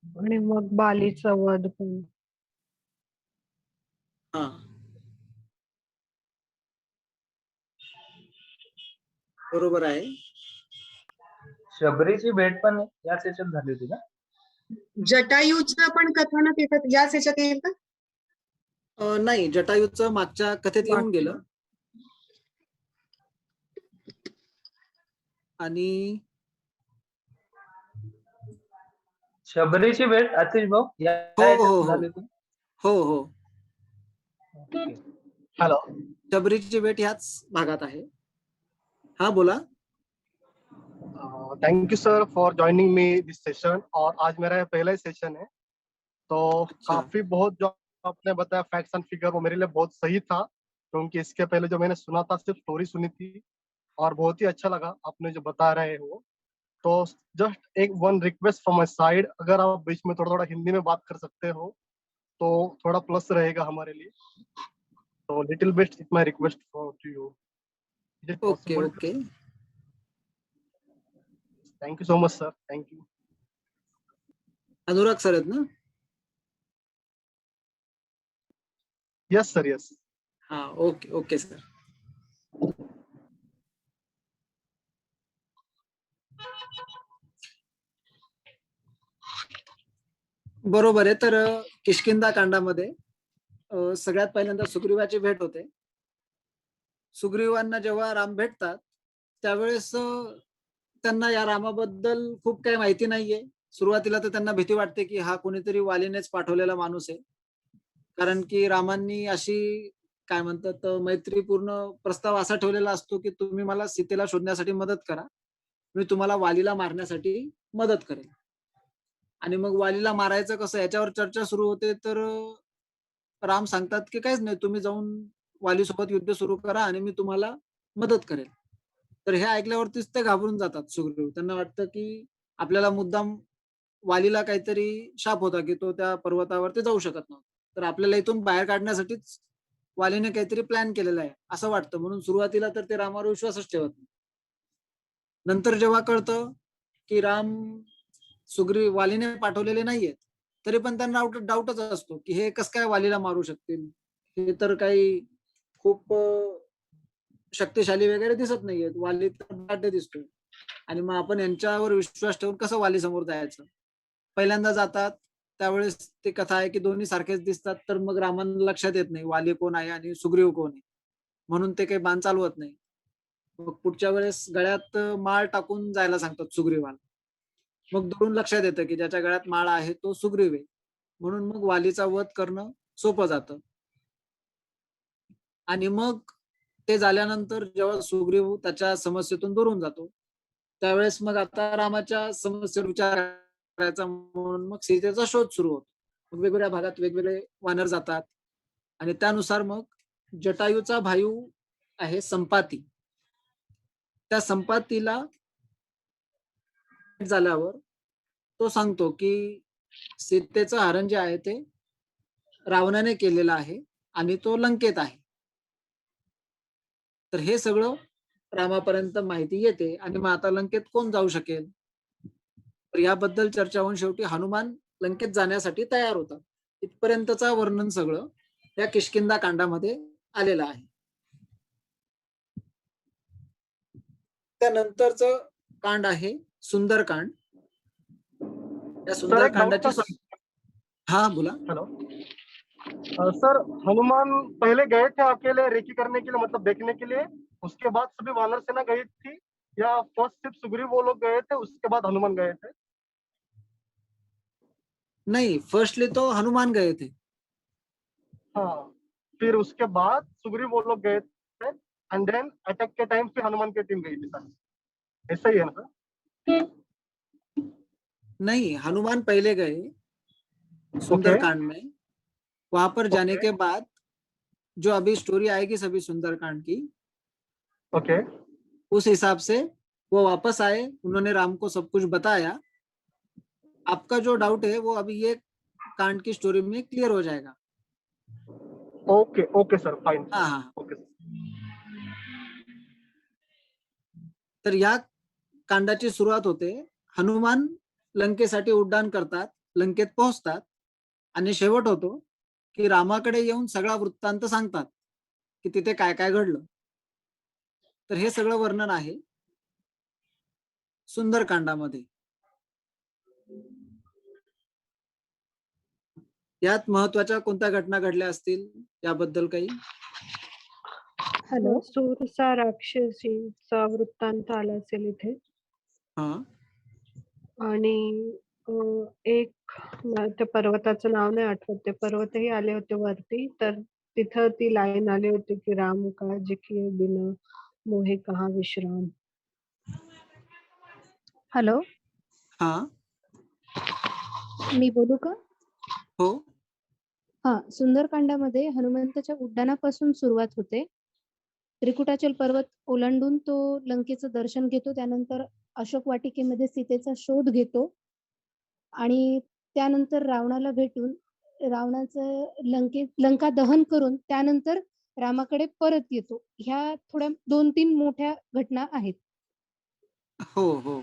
[SPEAKER 2] आणि मग बालीचा वध पण.
[SPEAKER 1] हा. बरोबर आहे.
[SPEAKER 4] शबरीची भेट पण याच याच्यात झाली होती का?
[SPEAKER 5] जटायूचं पण कथानक येतात याच ह्याच्यात येईल का?
[SPEAKER 1] नाही, जटायूचं मागच्या कथेत येऊन गेलं. आणि
[SPEAKER 4] शबरीची भेट आतिश भाऊ या
[SPEAKER 1] हो हो
[SPEAKER 4] याच्यात
[SPEAKER 1] हो
[SPEAKER 4] झाली होती?
[SPEAKER 1] हो हो.
[SPEAKER 4] ओके.
[SPEAKER 6] हेलो
[SPEAKER 1] शबरीची भेट ह्याच भागात आहे. हा बोला.
[SPEAKER 6] Thank you sir for joining me this session. और आज मेरा ये पहला ही सेशन है, तो
[SPEAKER 1] अच्छा।
[SPEAKER 6] काफी बहुत जो आपने बताया फैक्ट्स एंड फिगर वो मेरे लिए बहुत सही था, क्योंकि इसके पहले जो मैंने सुना था सिर्फ स्टोरी सुनी थी और बहुत ही अच्छा लगा आपने जो बता रहे हो। तो जस्ट एक one request from my side, अगर आप बीच में थोड़ा थोड़ा हिंदी में बात कर सकते हो तो थोड़ा प्लस रहेगा हमारे लिए। तो little bit it my request for to you. Is it
[SPEAKER 1] okay
[SPEAKER 6] possible?
[SPEAKER 1] Okay.
[SPEAKER 6] Thank you so much sir, thank you.
[SPEAKER 1] Anurag sir आहेत ना?
[SPEAKER 6] Yes sir, yes.
[SPEAKER 1] हा, ओके ओके सर. बरोबर आहे. तर किष्किंधा कांडामध्ये सगळ्यात पहिल्यांदा सुग्रीवाची भेट होते. सुग्रीवांना जेव्हा राम भेटतात त्यावेळेस त्यांना या रामाबद्दल खूप काही माहिती नाहीये. सुरुवातीला तर त्यांना भीती वाटते की हा कोणीतरी वालीनेच पाठवलेला माणूस आहे. कारण की रामांनी अशी काय म्हणतात मैत्रीपूर्ण प्रस्ताव असा ठेवलेला असतो की तुम्ही मला सीतेला शोधण्यासाठी मदत करा, मी तुम्हाला वालीला मारण्यासाठी मदत करेल. आणि मग वालीला मारायचं कसं याच्यावर चर्चा सुरू होते. तर राम सांगतात की काहीच नाही, तुम्ही जाऊन वालीसोबत युद्ध सुरू करा आणि मी तुम्हाला मदत करेल. तर हे ऐकल्यावरतीच ते घाबरून जातात सुग्रीव. त्यांना वाटतं की आपल्याला मुद्दाम वालीला काहीतरी शाप होता की तो त्या पर्वतावरती जाऊ शकत नव्हता. तर आपल्याला इथून बाहेर काढण्यासाठीच वालीने काहीतरी प्लॅन केलेला आहे असं वाटतं. म्हणून सुरुवातीला तर ते रामावर विश्वासच ठेवत नाही. नंतर जेव्हा कळतं की राम सुग्रीव वालीने पाठवलेले नाहीयेत, तरी पण त्यांना डाऊटच असतो की हे कसं काय वालीला मारू शकतील, हे तर काही खूप शक्तिशाली वगैरे दिसत नाहीयेत, वाली तर दाट दिसतोय. आणि मग आपण यांच्यावर विश्वास ठेवून कसं वाली समोर जायचं. पहिल्यांदा जातात त्यावेळेस ती कथा आहे की दोन्ही सारखेच दिसतात. तर मग रामांना लक्षात येत नाही वाली कोण आहे आणि सुग्रीव कोण आहे, म्हणून ते काही बाण चालवत नाही. मग पुढच्या वेळेस गळ्यात माळ टाकून जायला सांगतात सुग्रीवाला. मग दुरून लक्षात येतं की ज्याच्या गळ्यात माळ आहे तो सुग्रीव आहे. म्हणून मग वालीचा वध करणं सोपं जातं. आणि मग ते झाल्यानंतर जेव्हा सुग्रीव त्याच्या समस्येतून दुरून जातो त्यावेळेस मग आता रामाच्या समस्येवर विचार करायचा म्हणून मग सीतेचा शोध सुरू होतो. मग वेगवेगळ्या भागात वेगवेगळे वानर जातात आणि त्यानुसार मग जटायूचा भाऊ आहे संपाती, त्या संपातीला झाल्यावर तो सांगतो की सीतेचं हरण जे आहे ते रावणाने केलेलं आहे आणि तो लंकेत आहे. तर हे सगळं रामापर्यंत माहिती येते आणि मग आता लंकेत कोण जाऊ शकेल, तर याबद्दल चर्चा होऊन शेवटी हनुमान लंकेत जाण्यासाठी तयार होतात. इथपर्यंतचा वर्णन सगळं या किष्किंधा कांडामध्ये आलेलं आहे. त्यानंतरचं कांड आहे सुंदरकांड. या
[SPEAKER 6] सर एक डाउट
[SPEAKER 1] सुंदरकांडाची
[SPEAKER 6] था सर।
[SPEAKER 1] हा बोला.
[SPEAKER 6] हेलो सर, हनुमान पहले गए थे अकेले रेकी करने के लिए, मतलब देखने के लिए, उसके बाद सभी वानर सेना गई थी, या फर्स्ट सिर्फ सुग्रीव वो लोग गए थे उसके बाद हनुमान गए थे?
[SPEAKER 1] नहीं, फर्स्टली तो हनुमान गए थे.
[SPEAKER 6] हाँ, फिर उसके बाद सुग्रीव वो लोग गए थे एंड देन अटैक के टाइम फिर हनुमान की टीम गई थी सर, ऐसा ही है ना सर?
[SPEAKER 1] नहीं, हनुमान पहले गए सुंदरकांड में. वहां पर जाने
[SPEAKER 6] ओके।
[SPEAKER 1] के बाद जो अभी स्टोरी आएगी सभी सुंदरकांड की,
[SPEAKER 6] ओके
[SPEAKER 1] उस हिसाब से वो वापस आए, उन्होंने राम को सब कुछ बताया। आपका जो डाउट है वो अभी ये कांड की स्टोरी में क्लियर हो जाएगा।
[SPEAKER 6] ओके ओके सर, फाईन
[SPEAKER 1] हा हा.
[SPEAKER 6] ओके.
[SPEAKER 1] तर या कांडाची सुरुवात होते, हनुमान लंकेसाठी उड्डाण करतात, लंकेत पोहोचतात आणि शेवट होतो की रामाकडे येऊन सगळा वृत्तांत सांगतात की तिथे काय काय घडलं. तर हे सगळं वर्णन आहे सुंदरकांडामध्ये. यात महत्वाच्या कोणत्या घटना घडल्या असतील याबद्दल काही?
[SPEAKER 2] हॅलो, सूरसा राक्षसीचा वृत्तांत आला असेल इथे.
[SPEAKER 1] हा
[SPEAKER 2] आणि एक त्या पर्वताचं नाव नाही आठवत, ते पर्वतही आले होते वरती, तर तिथं ती लाईन आली होती की राम काज किए बिना मोहे कहा विश्राम.
[SPEAKER 7] हॅलो,
[SPEAKER 1] हा
[SPEAKER 7] मी बोलू का?
[SPEAKER 1] हो
[SPEAKER 7] हा, सुंदरकांडामध्ये हनुमंताच्या उड्डाणापासून सुरुवात होते. त्रिकुटाचल पर्वत ओलांडून तो लंकेचं दर्शन घेतो, त्यानंतर अशोक वाटिकेमध्ये सीतेचा शोध घेतो आणि त्यानंतर रावणाला भेटून रावणाचं लंका दहन करून त्यानंतर रामाकडे परत येतो. ह्या थोड्या 2-3 मोठ्या घटना आहेत.
[SPEAKER 1] हो हो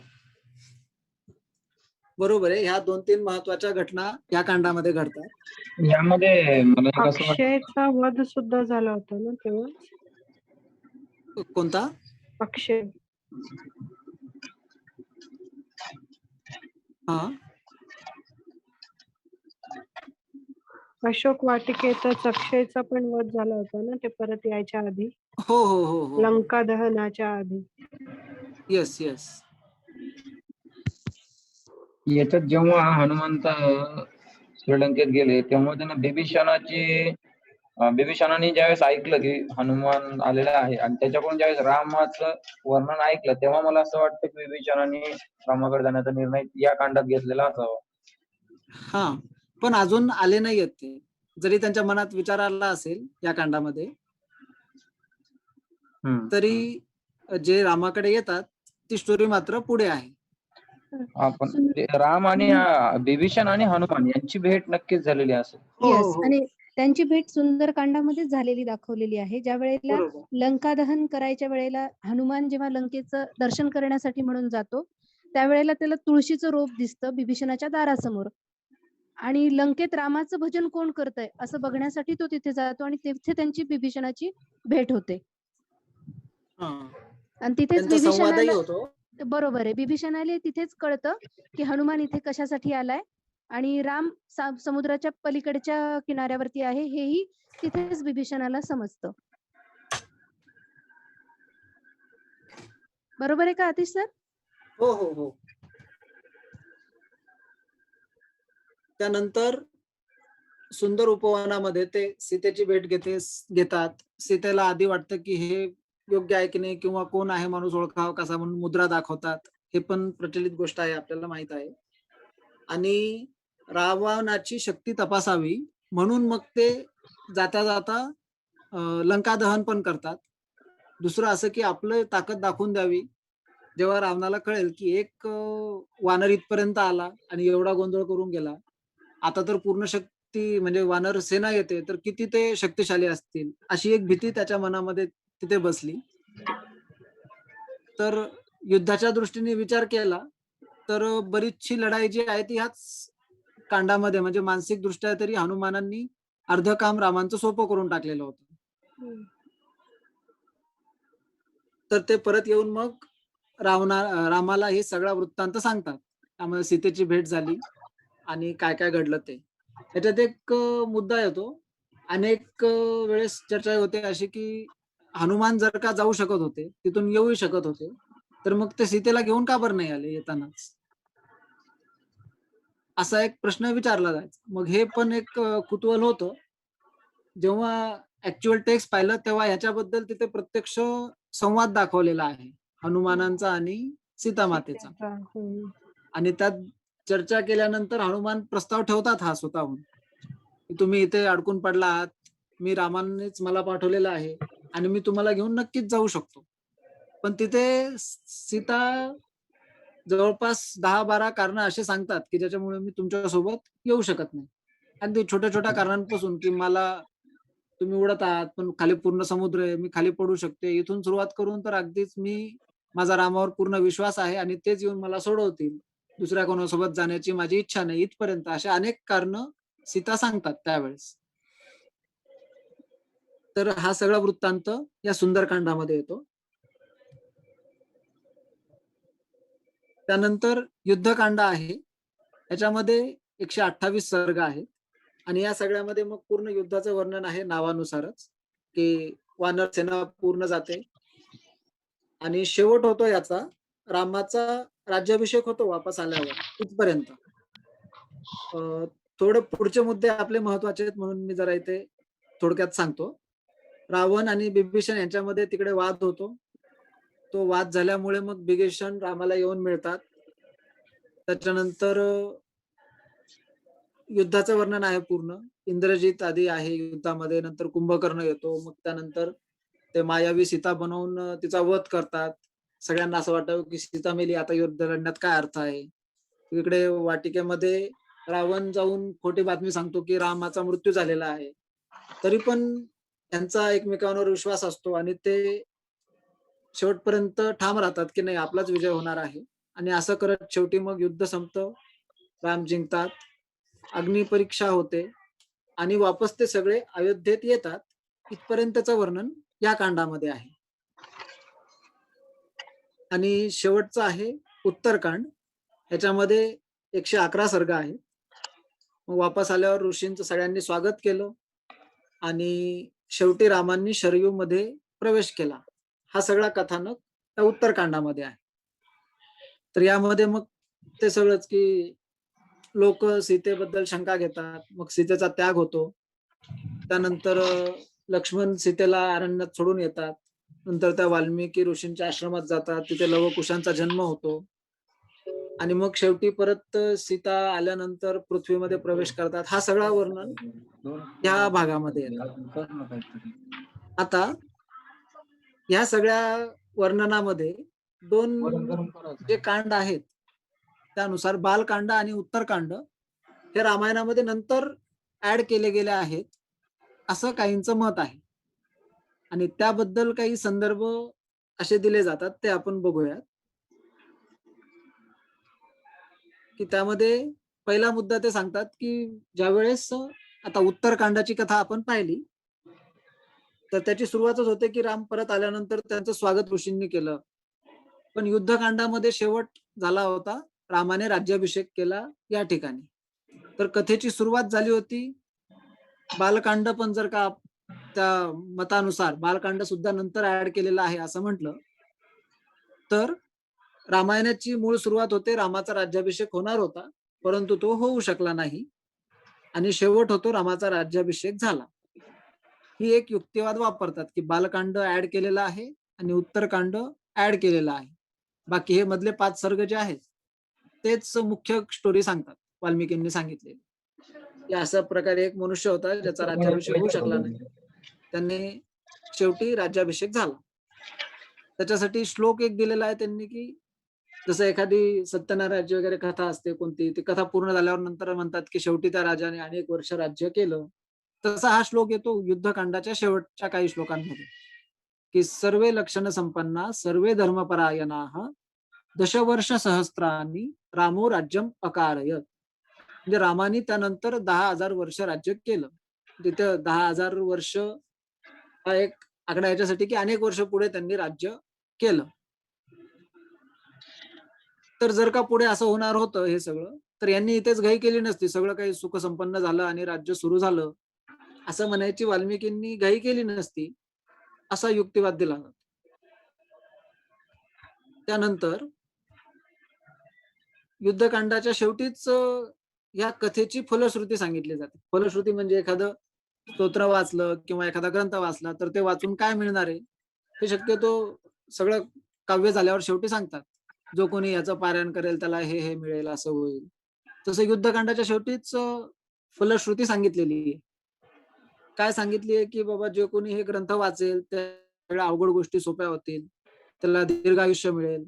[SPEAKER 1] बरोबर आहे. ह्या 2-3 महत्वाच्या घटना या कांडामध्ये घडतात.
[SPEAKER 4] यामध्ये मला एक असं वाटतं,
[SPEAKER 2] अक्षयचा वध सुद्धा झाला होता ना तेव्हा.
[SPEAKER 1] कोणता?
[SPEAKER 2] अक्षय.
[SPEAKER 1] हा
[SPEAKER 2] अशोक वाटिकेतच अक्षयचा पण वध झाला होता ना, ते परत यायच्या आधी,
[SPEAKER 1] हो हो हो हो
[SPEAKER 2] लंका दहनाच्या आधी.
[SPEAKER 1] Yes yes.
[SPEAKER 4] याच्यात जेव्हा हनुमंत श्रीलंकेत गेले तेव्हा त्यांना बिभीषणाने ज्यावेळेस ऐकलं की हनुमान आलेला आहे आणि त्याच्याकडून ज्यावेळेस रामाचं वर्णन ऐकलं, तेव्हा मला असं वाटतं की बिभीषणाने रामाकडे जाण्याचा निर्णय या कांडात घेतलेला असावा.
[SPEAKER 1] हा पण अजून आले नाहीयेत ते. जरी त्यांच्या मनात विचार आला असेल या कांडामध्ये, तरी जे रामाकडे येतात ती स्टोरी मात्र पुढे आहे.
[SPEAKER 4] आपण राम आणि बिभीषण आणि हनुमान यांची भेट नक्कीच झालेली असेल.
[SPEAKER 1] हो, हो,
[SPEAKER 7] येस,
[SPEAKER 1] हो.
[SPEAKER 7] आणि त्यांची भेट सुंदरकांडामध्येच झालेली दाखवलेली आहे. ज्या वेळेला
[SPEAKER 1] बरोबर.
[SPEAKER 7] लंका दहन करायच्या वेळेला हनुमान जेव्हा लंकेचं दर्शन करण्यासाठी म्हणून जातो, त्यावेळेला त्याला तुळशीचं रोप दिसतं बिभीषणाच्या दारासमोर आणि लंकेत रामाचं भजन कोण करतंय असं बघण्यासाठी तो तिथे जातो आणि तिथे त्यांची बिभीषणाची भेट होते.
[SPEAKER 1] हा.
[SPEAKER 7] आणि तिथेच
[SPEAKER 1] त्यांचा संवादही
[SPEAKER 7] बिभीषणाला,
[SPEAKER 1] होतो.
[SPEAKER 7] बरोबर आहे, बिभीषणाला तिथेच कळतं की हनुमान इथे कशासाठी आलाय आणि राम समुद्राच्या पलीकडच्या किनाऱ्यावरती आहे, हेही तिथेच बिभीषणाला समजतं. बरोबर आहे का आतिश सर?
[SPEAKER 1] हो हो हो. त्यानंतर सुंदर उपवनामध्ये ते सीतेची भेट घेतात. सीतेला आधी वाटतं की हे योग्य आहे की नाही, किंवा कोण आहे माणूस ओळखावा कसा, म्हणून मुद्रा दाखवतात. हे पण प्रचलित गोष्ट आहे, आपल्याला माहित आहे. आणि रावणाची शक्ती तपासावी म्हणून मग ते जाता जाता लंका दहन पण करतात. दुसरं असं की आपलं ताकद दाखवून द्यावी. जेव्हा रावणाला कळेल की एक वानर इथपर्यंत आला आणि एवढा गोंधळ करून गेला, आता तर पूर्ण शक्ती म्हणजे वानर सेना येते, तर किती ते शक्तिशाली असतील, अशी एक भीती त्याच्या मनामध्ये तिथे बसली. तर युद्धाच्या दृष्टीने विचार केला तर बरीचशी लढाई जी आहे ती ह्याच कांडामध्ये, म्हणजे मानसिक दृष्ट्या तरी हनुमानांनी अर्ध काम रामांचं सोपं करून टाकलेलं होतं. तर ते परत येऊन मग रामाला हे सगळा वृत्तांत सांगतात. त्यामुळे सीतेची भेट झाली आणि काय काय घडलं ते. त्याच्यात एक मुद्दा येतो, अनेक वेळेस चर्चा होते अशी की हनुमान जर का जाऊ शकत होते, तिथून येऊ शकत होते, तर मग ते सीतेला घेऊन का बरं नाही आले येतानाच, असा एक प्रश्न विचारला जायचा. मग हे पण एक कुतूहल होतं. जेव्हा ऍक्च्युअल टेक्स्ट पाहिलं तेव्हा ह्याच्याबद्दल तिथे प्रत्यक्ष संवाद दाखवलेला आहे हनुमानांचा आणि सीतामातेचा. आणि त्यात चर्चा केल्यानंतर हनुमान प्रस्ताव ठेवतात हा स्वतःहून, की तुम्ही इथे अडकून पडला आहात, मी रामानेच मला पाठवलेलं आहे आणि मी तुम्हाला घेऊन नक्कीच जाऊ शकतो. पण तिथे सीता जवळपास 10-12 कारणं असे सांगतात, की ज्याच्यामुळे मी तुमच्यासोबत येऊ शकत नाही. अगदी छोट्या-छोट्या कारणांपासून, की मला तुम्ही उडत आहात, पण खाली पूर्ण समुद्र आहे, मी खाली पडू शकते. इथून सुरुवात करून तर अगदीच माझा रामावर पूर्ण विश्वास आहे आणि तेच येऊन मला सोडवतील. दुसऱ्या कोणासोबत जाण्याची माझी इच्छा नाही इथपर्यंत. अशी अनेक कारणं सीता सांगतात त्यावेळेस. तर हा सगळा वृत्तांत या सुंदरकांडामध्ये येतो. त्यानंतर युद्धकांड आहे. याच्यामध्ये 128 सर्ग आहेत आणि या सगळ्यामध्ये मग पूर्ण युद्धाचं वर्णन आहे नावानुसारच, की वानर सेना पूर्ण जाते आणि शेवट होतो याचा रामाचा राज्याभिषेक होतो वापस आल्यावर इथपर्यंत. थोडे पुढचे मुद्दे आपले महत्वाचे आहेत म्हणून मी जरा इथे थोडक्यात सांगतो. रावण आणि बिभीषण यांच्यामध्ये तिकडे वाद होतो. तो वाद झाल्यामुळे मग बिभीषण रामाला येऊन मिळतात. त्याच्यानंतर युद्धाचं वर्णन आहे पूर्ण. इंद्रजित आधी आहे युद्धामध्ये, नंतर कुंभकर्ण येतो. मग त्यानंतर ते मायावी सीता बनवून तिचा वध करतात. सगळ्यांना असं वाटावं की सीता मेली, आता युद्ध लढण्यात काय अर्थ आहे. इकडे वाटिकेमध्ये रावण जाऊन खोटी बातमी सांगतो की रामाचा मृत्यू झालेला आहे. तरी पण त्यांचा एकमेकांवर विश्वास असतो आणि ते शेवटपर्यंत ठाम राहतात की नाही आपलाच विजय होणार आहे. आणि असं करत शेवटी मग युद्ध संपतं. राम जिंकतात. अग्निपरीक्षा होते आणि वापस ते सगळे अयोध्येत येतात. इथपर्यंतचं वर्णन या कांडामध्ये आहे. आणि शेवटचं आहे उत्तरकांड. ह्याच्यामध्ये 111 सर्ग आहेत. मग वापस आल्यावर ऋषींचं सगळ्यांनी स्वागत केलं आणि शेवटी रामांनी शरयू मध्ये प्रवेश केला. हा सगळा कथानक त्या उत्तरकांडामध्ये आहे. तर यामध्ये मग ते सगळंच की लोक सीतेबद्दल शंका घेतात. मग सीतेचा त्याग होतो. त्यानंतर लक्ष्मण सीतेला अरण्यात सोडून येतात. नंतर त्या वाल्मिकी ऋषींच्या आश्रमात जातात. तिथे लवकुशांचा जन्म होतो आणि मग शेवटी परत सीता आल्यानंतर पृथ्वीमध्ये प्रवेश करतात. हा सगळा वर्णन या भागामध्ये येतात. आता ह्या सगळ्या वर्णनामध्ये 2 जे कांड आहेत त्यानुसार बालकांड आणि उत्तरकांड हे रामायणामध्ये नंतर ऍड केले गेले आहेत असं काहींचं मत आहे आणि त्याबद्दल काही संदर्भ असे दिले जातात ते आपण बघूयात. की त्यामध्ये पहिला मुद्दा ते सांगतात की ज्यावेळेस आता उत्तरकांडाची कथा आपण पाहिली तर त्याची सुरुवातच होते की राम परत आल्यानंतर त्यांचं स्वागत ऋषींनी केलं. पण युद्धकांडामध्ये शेवट झाला होता रामाने राज्याभिषेक केला या ठिकाणी. तर कथेची सुरुवात झाली होती. बालकांड पण जर का त्या मतानुसार बालकांड सुद्धा नंतर ऍड केलेलं आहे असं म्हटलं तर रामायणाची मूळ सुरुवात होते रामाचा राज्याभिषेक होणार होता परंतु तो होऊ शकला नाही आणि शेवट होतो रामाचा राज्याभिषेक झाला. ही एक युक्तिवाद वापरतात की बालकांड ऍड केलेला आहे आणि उत्तरकांड ऍड केलेला आहे. बाकी हे मधले 5 सर्ग जे आहेत तेच मुख्य स्टोरी सांगतात वाल्मिकींनी सांगितलेली. की अशा प्रकारे एक मनुष्य होता ज्याचा राज्याभिषेक होऊ शकला नाही. त्यांनी शेवटी राज्याभिषेक झाला. त्याच्यासाठी श्लोक एक दिलेला आहे त्यांनी की जसं एखादी सत्यनारायणाची वगैरे कथा असते कोणती ती कथा पूर्ण झाल्यावर नंतर म्हणतात की शेवटी त्या राजाने अनेक वर्ष राज्य केलं. तसा हा श्लोक येतो युद्धकांडाच्या शेवटच्या काही श्लोकांमध्ये की सर्वे लक्षण संपन्ना सर्वे धर्मपरायणाः दशवर्ष सहस्रांनी रामो राज्यम अकारयत. म्हणजे रामाने त्यानंतर 10,000 वर्ष राज्य केलं. तिथे 10,000 वर्ष हा एक आकडा याच्यासाठी की अनेक वर्ष पुढे त्यांनी राज्य केलं. तर जर का पुढे असं होणार होतं हे सगळं तर यांनी इथेच घाई केली नसती. सगळं काही सुखसंपन्न झालं आणि राज्य सुरू झालं असं म्हणायची वाल्मिकींनी घाई केली नसती असा युक्तिवाद दिला जातो. त्यानंतर युद्धकांडाच्या शेवटीच या कथेची फलश्रुती सांगितली जाते. फलश्रुती म्हणजे एखादं स्तोत्र वाचलं किंवा एखादा ग्रंथ वाचला तर ते वाचून काय मिळणार आहे हे शक्यतो सगळं काव्य झाल्यावर शेवटी सांगतात. जो कोणी याचं पारायण करेल त्याला हे हे मिळेल असं होईल. तसं युद्धकांडाच्या शेवटीच फलश्रुती सांगितलेली आहे काय सांगितलीये की बाबा जे कोणी हे ग्रंथ वाचेल त्या सगळ्या अवघड गोष्टी सोप्या होतील, त्याला दीर्घ आयुष्य मिळेल.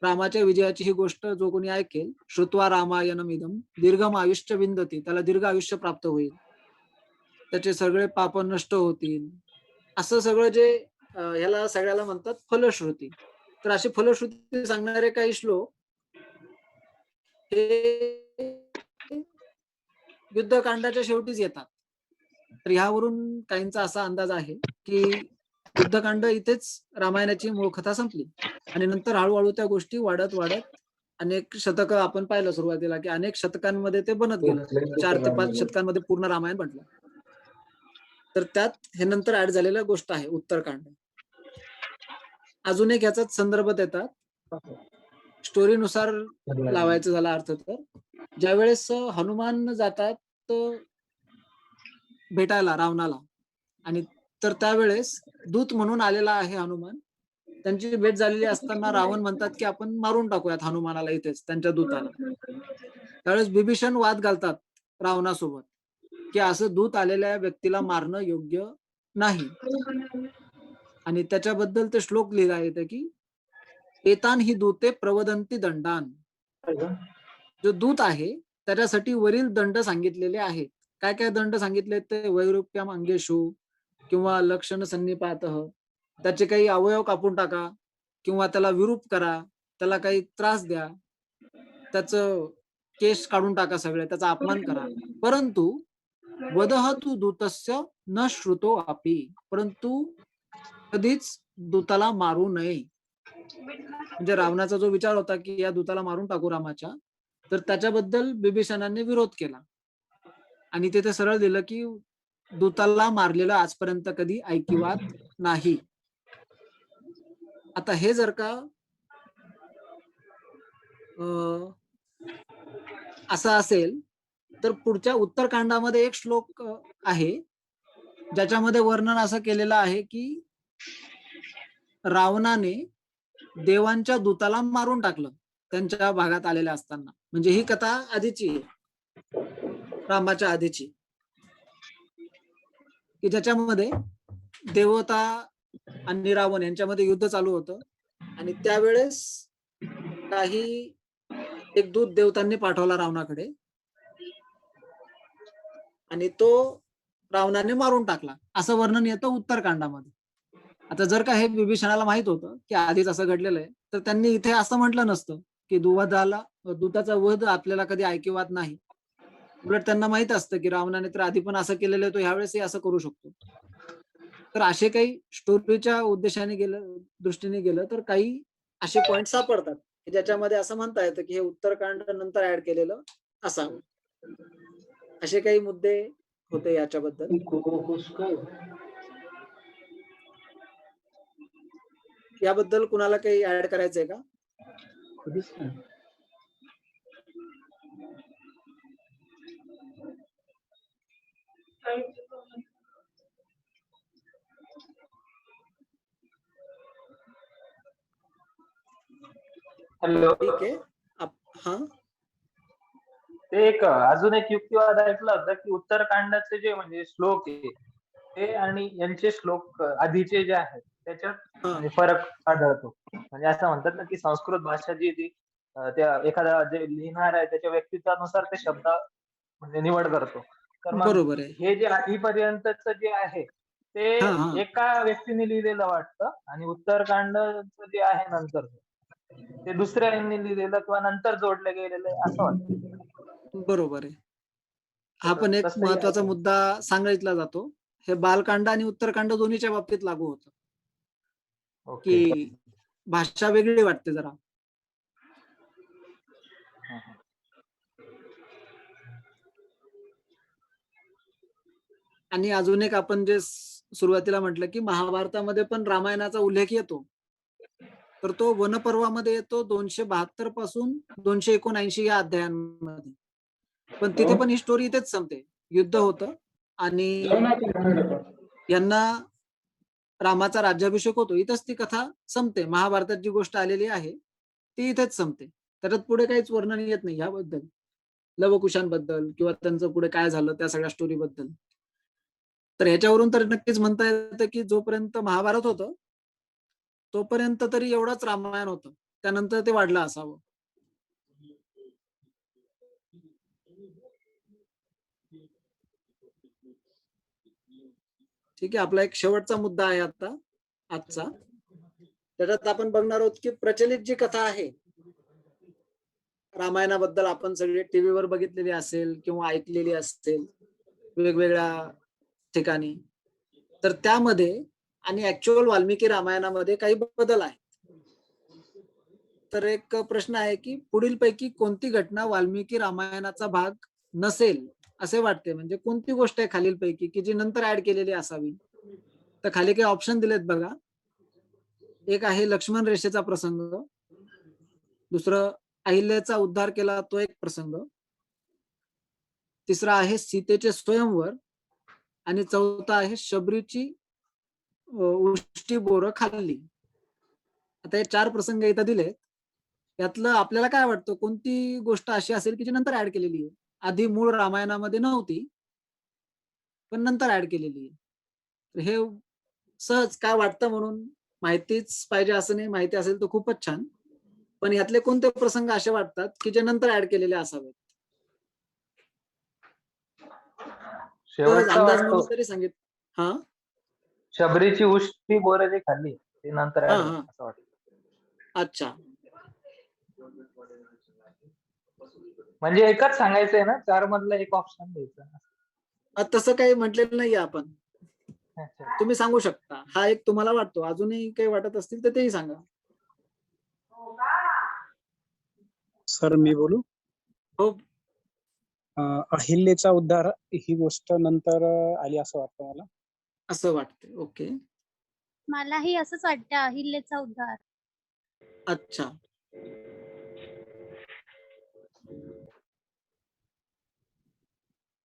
[SPEAKER 1] रामाच्या विजयाची ही गोष्ट जो कोणी ऐकेल, श्रुत्वा रामायणम इदम दीर्घम आयुष्य विंदती, त्याला दीर्घ आयुष्य प्राप्त होईल, त्याचे सगळे पाप नष्ट होतील. असं सगळं जे ह्याला सगळ्याला म्हणतात फलश्रुती. तर अशी फलश्रुती सांगणारे काही श्लोक हे युद्धकांडाच्या शेवटीच येतात. तर ह्यावरून काहींचा असा अंदाज आहे की युद्धकांड इथेच रामायणाची मूळ कथा संपली आणि नंतर हळूहळू त्या गोष्टी वाढत वाढत अनेक शतकं आपण पाहिलं सुरुवातीला की अनेक शतकांमध्ये ते बनत गेलं. 4 ते 5 शतकांमध्ये पूर्ण रामायण बनलं. तर त्यात हे नंतर ऍड झालेल्या गोष्ट आहे उत्तरकांड. अजून एक याचाच संदर्भ देतात. स्टोरीनुसार लावायचं झाला अर्थ तर ज्यावेळेस हनुमान जातात भेटायला रावणाला आणि तर त्यावेळेस दूत म्हणून आलेला आहे हनुमान. त्यांची भेट झालेली असताना रावण म्हणतात की आपण मारून टाकूयात हनुमानाला इथेच त्यांच्या दूताला. त्यावेळेस बिभीषण वाद घालतात रावणासोबत की असं दूत आलेल्या व्यक्तीला मारणं योग्य नाही. आणि त्याच्याबद्दल ते श्लोक लिहिला येते की एतान ही दूते प्रवदंती दंडान. जो दूत आहे त्याच्यासाठी वरील दंड सांगितलेले आहेत. काय काय दंड सांगितले ते वैरूप्यम अंगेशु किंवा लक्षण सन्निपातः, त्याचे काही अवयव कापून टाका किंवा त्याला विरूप करा, त्याला काही त्रास द्या, त्याचं केस काढून टाका सगळे, त्याचा अपमान करा. परंतु वदह तू दूतस्य न श्रुतो अपि, परंतु कधीच दूताला मारू नये. म्हणजे रावणाचा जो विचार होता की या दूताला मारून टाकू रामाच्या, तर त्याच्याबद्दल बिभीषणाने विरोध केला आणि तिथे सरळ दिलं की दूताला मारलेलं आजपर्यंत कधी ऐकिवात नाही. आता हे जर का असं असेल तर पुढच्या उत्तरकांडामध्ये एक श्लोक आहे ज्याच्यामध्ये वर्णन असं केलेलं आहे की रावणाने देवांच्या दूताला मारून टाकलं त्यांच्या भागात आलेल्या असताना. म्हणजे ही कथा आधीची आहे, रामाच्या आधीची, की ज्याच्यामध्ये देवता आणि रावण यांच्यामध्ये युद्ध चालू होतं आणि त्यावेळेस काही एक दूत देवतांनी पाठवला रावणाकडे आणि तो रावणाने मारून टाकला असं वर्णन येतं उत्तरकांडामध्ये. आता जर का हे बिभीषणाला माहित होतं की आधीच असं घडलेलं आहे तर त्यांनी इथे असं म्हटलं नसतं की दूताचा वध आपल्याला कधी ऐकिवात नाही. उलट त्यांना माहित असतं की रावणाने तर आधी पण असं केलेलं आहे, तो ह्यावेळेसही असं करू शकतो. तर असे काही स्टोरीच्या उद्देशाने दृष्टीने गेलं तर काही असे पॉइंट सापडतात की ज्याच्यामध्ये असं म्हणता येतं की हे उत्तरकांड नंतर ऍड केलेलं असावं. असे काही मुद्दे होते याच्याबद्दल. याबद्दल कुणाला काही ऍड करायचंय का?
[SPEAKER 8] हॅलो.
[SPEAKER 1] ठीक आहे. हा,
[SPEAKER 8] ते एक अजून एक युक्तिवाद ऐकला होता की उत्तरकांडाचे जे म्हणजे श्लोक आहे ते आणि यांचे श्लोक आधीचे जे आहेत त्याच्यात म्हणजे फरक आढळतो. म्हणजे असं म्हणतात ना की संस्कृत भाषा जी ती त्या एखादा जे लिहिणार आहे त्याच्या व्यक्तित्वानुसार ते शब्द म्हणजे निवड करतो. तर मग
[SPEAKER 1] बरोबर आहे.
[SPEAKER 8] हे जे आधीपर्यंतच जे आहे ते एका व्यक्तीने लिहिलेलं वाटतं आणि उत्तरकांडचं जे आहे नंतर ते दुसऱ्या यांनी लिहिलेलं किंवा नंतर जोडलं गेलेलं आहे असं वाटतं.
[SPEAKER 1] बरोबर आहे. हा पण एक महत्वाचा मुद्दा सांगितला जातो. हे बालकांड आणि उत्तरकांड दोन्हीच्या बाबतीत लागू होतं की भाषा वेगळी वाटते जरा. आणि अजून एक आपण जे सुरुवातीला म्हटलं की महाभारतामध्ये पण रामायणाचा उल्लेख येतो तर तो वनपर्वामध्ये येतो 272 पासून 279 या अध्यायांमध्ये. पण तिथे पण ही स्टोरी इथेच संपते. युद्ध होतं आणि यांना रामाचा राज्याभिषेक होतो, इथंच ती कथा संपते. महाभारतात जी गोष्ट आलेली आहे ती इथेच संपते. त्याच्यात पुढे काहीच वर्णन येत नाही याबद्दल. लवकुशांबद्दल किंवा त्यांचं पुढे काय झालं त्या सगळ्या स्टोरी बद्दल. तर ह्याच्यावरून तर नक्कीच म्हणता येतं की जोपर्यंत महाभारत होतं तोपर्यंत तरी एवढंच रामायण होतं, त्यानंतर ते वाढलं असावं. ठीक आहे, आपला एक शेवटचा मुद्दा आहे आता आजचा. त्याच्यात आपण बघणार आहोत की प्रचलित जी कथा आहे रामायणाबद्दल, आपण सगळे टीव्हीवर बघितलेली असेल किंवा ऐकलेली असेल वेगवेगळ्या ठिकाणी, तर त्यामध्ये आणि ऍक्च्युअल वाल्मिकी रामायणामध्ये काही बदल आहेत. तर एक प्रश्न आहे की पुढीलपैकी कोणती घटना वाल्मिकी रामायणाचा भाग नसेल असे वाटते? म्हणजे कोणती गोष्ट आहे खालीलपैकी की जी नंतर ऍड केलेली असावी? तर खाली काही ऑप्शन दिलेत बघा. एक आहे लक्ष्मण रेषेचा प्रसंग, दुसरं अहिल्याचा उद्धार केला तो एक प्रसंग, तिसरा आहे सीतेचे स्वयंवर, आणि चौथा आहे शबरीची उष्टी बोरं खाल्ली. आता हे 4 प्रसंग इथं दिलेत. यातलं आपल्याला काय वाटतं कोणती गोष्ट अशी असेल की जी नंतर ऍड केलेली आहे, आधी मूळ रामायणामध्ये नव्हती पण नंतर ऍड केलेली आहे? तर हे सहज काय वाटतं म्हणून माहितीच पाहिजे असं नाही, माहिती असेल तर खूपच छान, पण यातले कोणते प्रसंग असे वाटतात की जे नंतर ऍड केलेले असावेत? सहज
[SPEAKER 8] शेवटचा
[SPEAKER 1] अंदाज
[SPEAKER 8] वाटतो.
[SPEAKER 1] म्हणून तरी सांगित. हा
[SPEAKER 8] शबरीची उष्टी बोरं जे खाल्ली ते नंतर
[SPEAKER 1] हा
[SPEAKER 8] ऍड
[SPEAKER 1] हा
[SPEAKER 8] असं वाटतं.
[SPEAKER 1] अच्छा.
[SPEAKER 8] म्हणजे एकच सांगायचंय ना, 4 मधला एक ऑप्शन द्यायचा.
[SPEAKER 1] तसं काही म्हटलेलं नाहीये आपण,
[SPEAKER 8] अच्छा.
[SPEAKER 1] तुम्ही सांगू शकता. हा एक तुम्हाला वाटतो, अजूनही काही वाटत असतील तर तेही सांगा.
[SPEAKER 9] सर मी बोलू?
[SPEAKER 1] हो.
[SPEAKER 9] अहिल्याचा उद्धार ही गोष्ट नंतर आली असं वाटतं मला.
[SPEAKER 1] असं वाटतं. ओके.
[SPEAKER 10] मलाही असंच वाटतं, अहिल्याचा उद्धार.
[SPEAKER 1] अच्छा.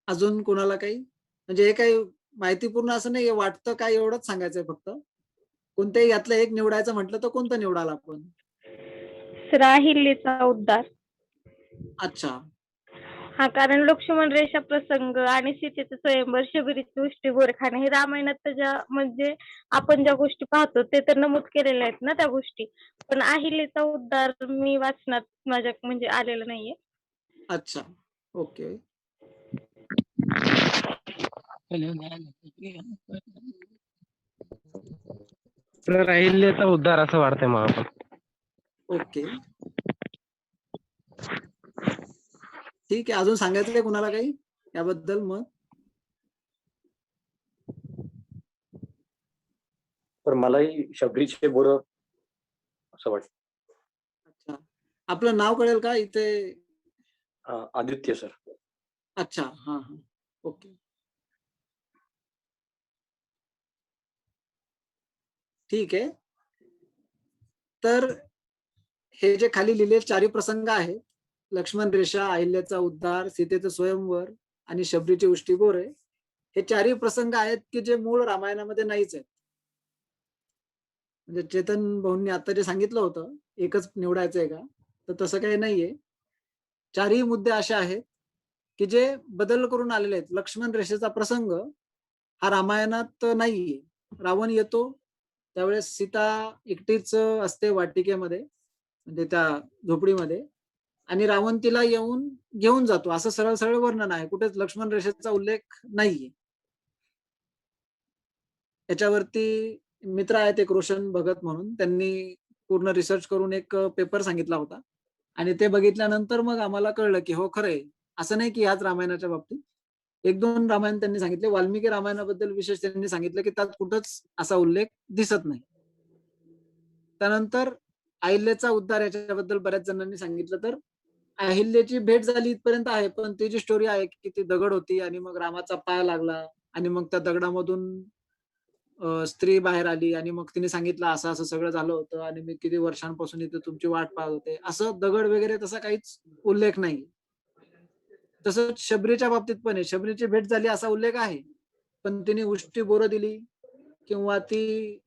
[SPEAKER 1] अजून कोणाला काही? म्हणजे हे काही माहितीपूर्ण असं नाही, वाटतं काय एवढंच सांगायचंय फक्त. कोणत्याही यातलं एक निवडायचं म्हटलं तर कोणतं निवडाल आपण?
[SPEAKER 2] अहिल्याचा उद्धार.
[SPEAKER 1] अच्छा.
[SPEAKER 2] हा, कारण लक्ष्मण रेषा प्रसंग आणि सीतेचं स्वयंवर, शबरीची उष्टी बोर खाणे हे रामायणात ज्या म्हणजे आपण ज्या गोष्टी पाहतो ते तर नमूद केलेल्या आहेत ना त्या गोष्टी, पण अहिल्याचा उद्धार मी वाचनात माझ्या म्हणजे आलेलं नाहीये.
[SPEAKER 1] अच्छा. ओके.
[SPEAKER 11] तर अहिल्याचा उद्धार असं वाटतंय मला पण.
[SPEAKER 1] ओके, ठीक आहे. अजून सांगायचं कुणाला काही याबद्दल मग?
[SPEAKER 12] तर मलाही शबरीचे बोरं असं वाटतं.
[SPEAKER 1] अच्छा, आपलं नाव कळेल का इथे?
[SPEAKER 12] आदित्य सर.
[SPEAKER 1] अच्छा, हा हा, ओके, ठीक आहे. तर हे जे खाली लिहिलेले 4 प्रसंग आहेत, लक्ष्मण रेषा, अहिल्याचा उद्धार, सीतेचं स्वयंवर आणि शबरीची उष्टी बोरे, हे 4 प्रसंग आहेत की जे मूळ रामायणामध्ये नाहीच आहेत. म्हणजे चेतन भाऊंनी आता जे सांगितलं होतं एकच निवडायचं आहे का, तर तसं काही नाहीये. 4ही मुद्दे असे आहेत की जे बदल करून आलेले आहेत. लक्ष्मण रेषेचा प्रसंग हा रामायणात नाहीये. रावण येतो त्यावेळेस सीता एकटीच असते वाटिकेमध्ये, म्हणजे त्या झोपडीमध्ये, आणि रावण तिला येऊन घेऊन जातो, असं सरळ सरळ वर्णन आहे. कुठेच लक्ष्मण रेषेचा उल्लेख नाहीये. याच्यावरती मित्र आहेत एक रोशन भगत म्हणून, त्यांनी पूर्ण रिसर्च करून एक पेपर सांगितला होता, आणि ते बघितल्यानंतर मग आम्हाला कळलं की हो खरंय, असं नाही की ह्याच रामायणाच्या बाबतीत 1-2 रामायण त्यांनी सांगितले. वाल्मिकी रामायणाबद्दल विशेष त्यांनी सांगितलं की त्यात कुठंच असा उल्लेख दिसत नाही. त्यानंतर अहिल्याचा उद्धार याच्याबद्दल बऱ्याच जणांनी सांगितलं. तर अहिल्याची भेट झाली इथपर्यंत आहे, पण ती जी स्टोरी आहे की ती दगड होती आणि मग रामाचा पाय लागला आणि मग त्या दगडामधून स्त्री बाहेर आली आणि मग तिने सांगितलं असं असं सगळं झालं होतं आणि मी किती वर्षांपासून इथे तुमची वाट पाहत होते, असं दगड वगैरे तसा काहीच उल्लेख नाही. तसंच शबरीच्या बाबतीत पण आहे, शबरीची भेट झाली असा उल्लेख आहे, पण तिने उष्टी बोरं दिली किंवा ती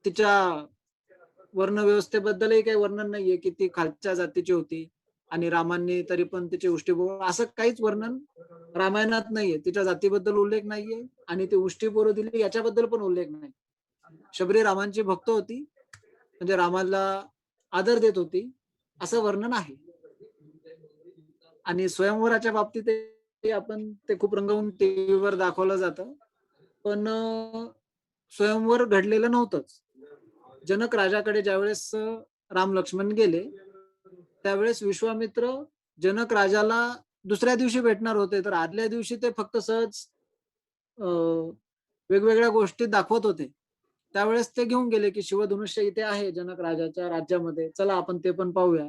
[SPEAKER 1] तिच्या वर्ण व्यवस्थेबद्दलही काही वर्णन नाहीये की ती खालच्या जातीची होती आणि रामांनी तरी पण तिचे उष्टीपोर, असं काहीच वर्णन रामायणात नाहीये. तिच्या जातीबद्दल उल्लेख नाहीये आणि ती उष्टीपोरं दिली याच्याबद्दल पण उल्लेख नाही. शबरी रामांची भक्त होती, म्हणजे रामाला आदर देत होती, असं वर्णन आहे. आणि स्वयंवराच्या बाबतीत आपण ते खूप रंगवून टीव्हीवर दाखवलं जातं, पण स्वयंवर घडलेलं नव्हतंच. जनक राजाकडे ज्यावेळेस राम लक्ष्मण गेले, त्यावेळेस विश्वामित्र जनक राजाला दुसऱ्या दिवशी भेटणार होते, तर आदल्या दिवशी ते फक्त सहज वेगवेगळ्या गोष्टी दाखवत होते. त्यावेळेस ते घेऊन गेले की शिवधनुष्य इथे आहे जनक राजाच्या राज्यामध्ये, चला आपण ते पण पाहूया.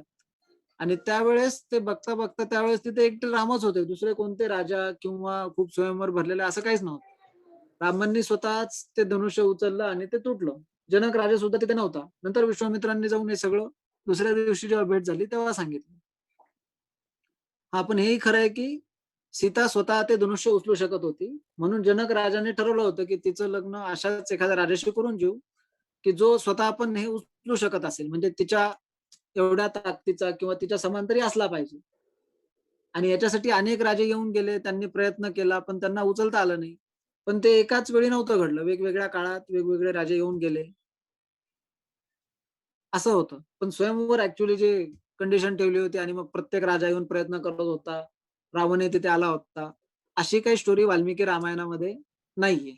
[SPEAKER 1] आणि त्यावेळेस ते बघता बघता त्यावेळेस तिथे एकटे रामच होते, दुसरे कोणते राजा किंवा खूप स्वयंवर भरलेले असं काहीच नव्हतं. रामांनी स्वतःच ते धनुष्य उचललं आणि ते तुटलं. जनक राजा सुद्धा तिथे नव्हता. नंतर विश्वामित्रांनी जाऊन हे सगळं दुसऱ्या दिवशी जेव्हा भेट झाली तेव्हा सांगितलं. हा, पण हेही खरं आहे की सीता स्वतः ते धनुष्य उचलू शकत होती, म्हणून जनक राजाने ठरवलं होतं की तिचं लग्न अशाच एखाद्या राजाशी करून घेऊ की जो स्वतः पण हे उचलू शकत असेल, म्हणजे तिच्या एवढ्या ताकदीचा किंवा तिच्या समान तरी असला पाहिजे. आणि याच्यासाठी अनेक राजे येऊन गेले, त्यांनी प्रयत्न केला, पण त्यांना उचलता आलं नाही. पण ते एकाच वेळी नव्हतं घडलं, वेगवेगळ्या काळात वेगवेगळे राजे येऊन गेले, असं होतं. पण स्वयंवर ऍक्च्युअली जे कंडिशन ठेवली होती आणि मग प्रत्येक राजा येऊन प्रयत्न करत होता, रावणही तिथे आला होता, अशी काही स्टोरी वाल्मिकी रामायणामध्ये नाहीये.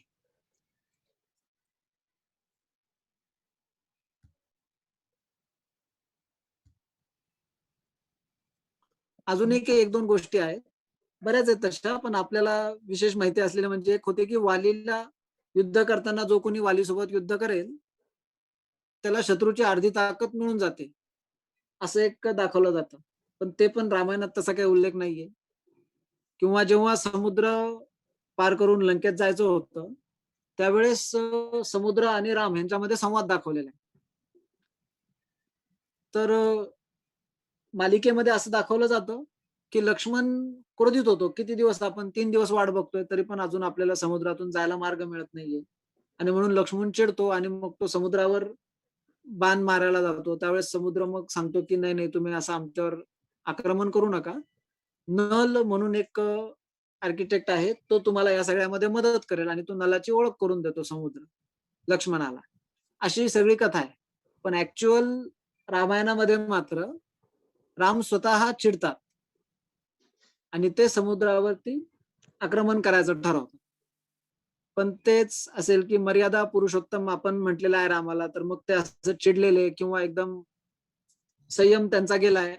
[SPEAKER 1] अजूनही काही एक दोन गोष्टी आहेत, बऱ्याच आहेत तशा, पण आपल्याला विशेष माहिती असलेल्या म्हणजे एक होते की वालीला युद्ध करताना जो कोणी वालीसोबत युद्ध करेल त्याला शत्रूची अर्धी ताकद मिळून जाते, असं एक दाखवलं जातं. पण ते पण रामायणात तसा काही उल्लेख नाहीये. किंवा जेव्हा समुद्र पार करून लंकेत जायचं होतं, त्यावेळेस समुद्र आणि राम यांच्यामध्ये संवाद दाखवलेला आहे. तर मालिकेमध्ये असं दाखवलं जातं की लक्ष्मण क्रोधित होतो, किती दिवस आपण 3 दिवस वाट बघतोय तरी पण अजून आपल्याला समुद्रातून जायला मार्ग मिळत नाहीये. आणि म्हणून लक्ष्मण चिडतो आणि मग तो समुद्रावर बाण मारायला जातो. त्यावेळेस समुद्र मग सांगतो की नाही नाही, तुम्ही असं आमच्यावर आक्रमण करू नका. नल म्हणून एक आर्किटेक्ट आहे, तो तुम्हाला या सगळ्यामध्ये मदत करेल आणि तो नलाची ओळख करून देतो समुद्र लक्ष्मणाला. अशी सगळी कथा आहे. पण ऍक्च्युअल रामायणामध्ये मात्र राम स्वतः चिडतात आणि ते समुद्रावरती आक्रमण करायचं ठरवतात. पण तेच असेल की मर्यादा पुरुषोत्तम आपण म्हटलेलं आहे रामाला, तर मग ते असं चिडलेले किंवा एकदम संयम त्यांचा गेलाय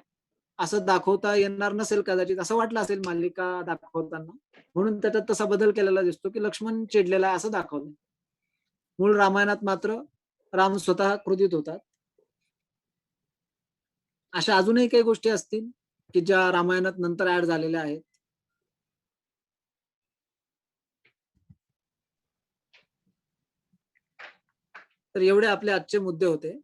[SPEAKER 1] असं दाखवता येणार नसेल, कदाचित असं वाटलं असेल मालिका दाखवताना, म्हणून त्याच्यात तसा बदल केलेला दिसतो की लक्ष्मण चिडलेला आहे असं दाखवलं. मूळ रामायणात मात्र राम स्वतः क्रोधित होतात. अशा अजूनही काही गोष्टी असतील की ज्या रामायणात नंतर ऍड झालेल्या आहेत. तर एवढे आपले आजचे मुद्दे होते.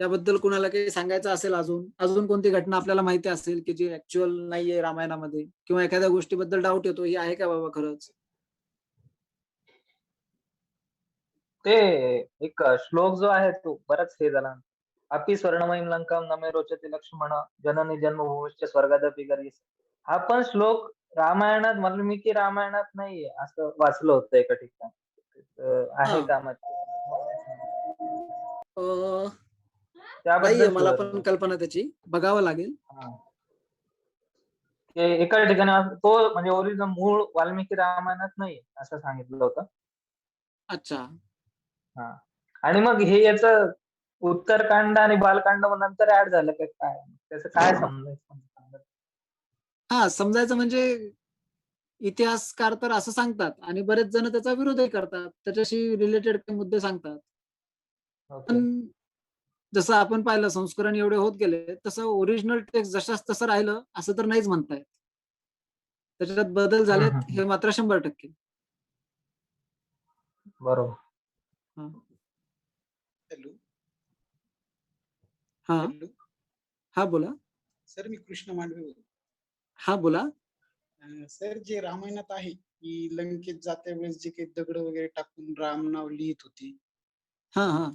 [SPEAKER 1] त्याबद्दल कुणाला काही सांगायचं असेल, अजून कोणती घटना आपल्याला माहिती असेल की जी ऍक्च्युअल नाहीये रामायणामध्ये, किंवा एखाद्या गोष्टीबद्दल डाऊट येतो, ही आहे का बाबा खरंच?
[SPEAKER 8] ते एक श्लोक जो आहे तो बराच हे झाला. अपि स्वर्णमयीं लंकां न मे रोचते लक्ष्मण जननी जन्मभूमीश्च स्वर्गादपि गरीयसी. हा पण श्लोक रामायणात, वाल्मिकी रामायणात नाहीये असं वाचलं होतं एका ठिकाणी. आहे का मग?
[SPEAKER 1] नाहीये
[SPEAKER 8] त्याबद्दल
[SPEAKER 1] मला पण कल्पना त्याची, बघावं लागेल.
[SPEAKER 8] ते एका ठिकाणी तो म्हणजे ओरिजिनल मूळ वाल्मिकी रामायणात नाही असं सांगितलं होतं.
[SPEAKER 1] अच्छा.
[SPEAKER 8] हा, आणि मग हे याचं उत्तरकांड आणि बालकांड नंतर ऍड झालं का काय? त्याचं काय समजायचं?
[SPEAKER 1] हा, समजायचं म्हणजे इतिहासकार तर असं सांगतात आणि बरेच जण त्याचा विरोधही करतात, त्याच्याशी रिलेटेड काही मुद्दे सांगतात. पण जसं आपण पाहिलं संस्करण एवढे होत गेले, तसं ओरिजिनल टेक्स्ट जशाच तसं राहिलं असं तर नाहीच म्हणता येत. त्याच्यात बदल झालेत हे मात्र 100%.
[SPEAKER 8] बरोबर.
[SPEAKER 13] हॅलो.
[SPEAKER 1] हा
[SPEAKER 13] हॅलो.
[SPEAKER 1] हा, बोला.
[SPEAKER 13] सर, मी कृष्ण मांडवे बोलतो.
[SPEAKER 1] हा, बोला.
[SPEAKER 13] सर, जे रामायणात आहे की लंकेत जात्या वेळेस जे काही दगड वगैरे टाकून राम नाव लिहित होते
[SPEAKER 1] हा हा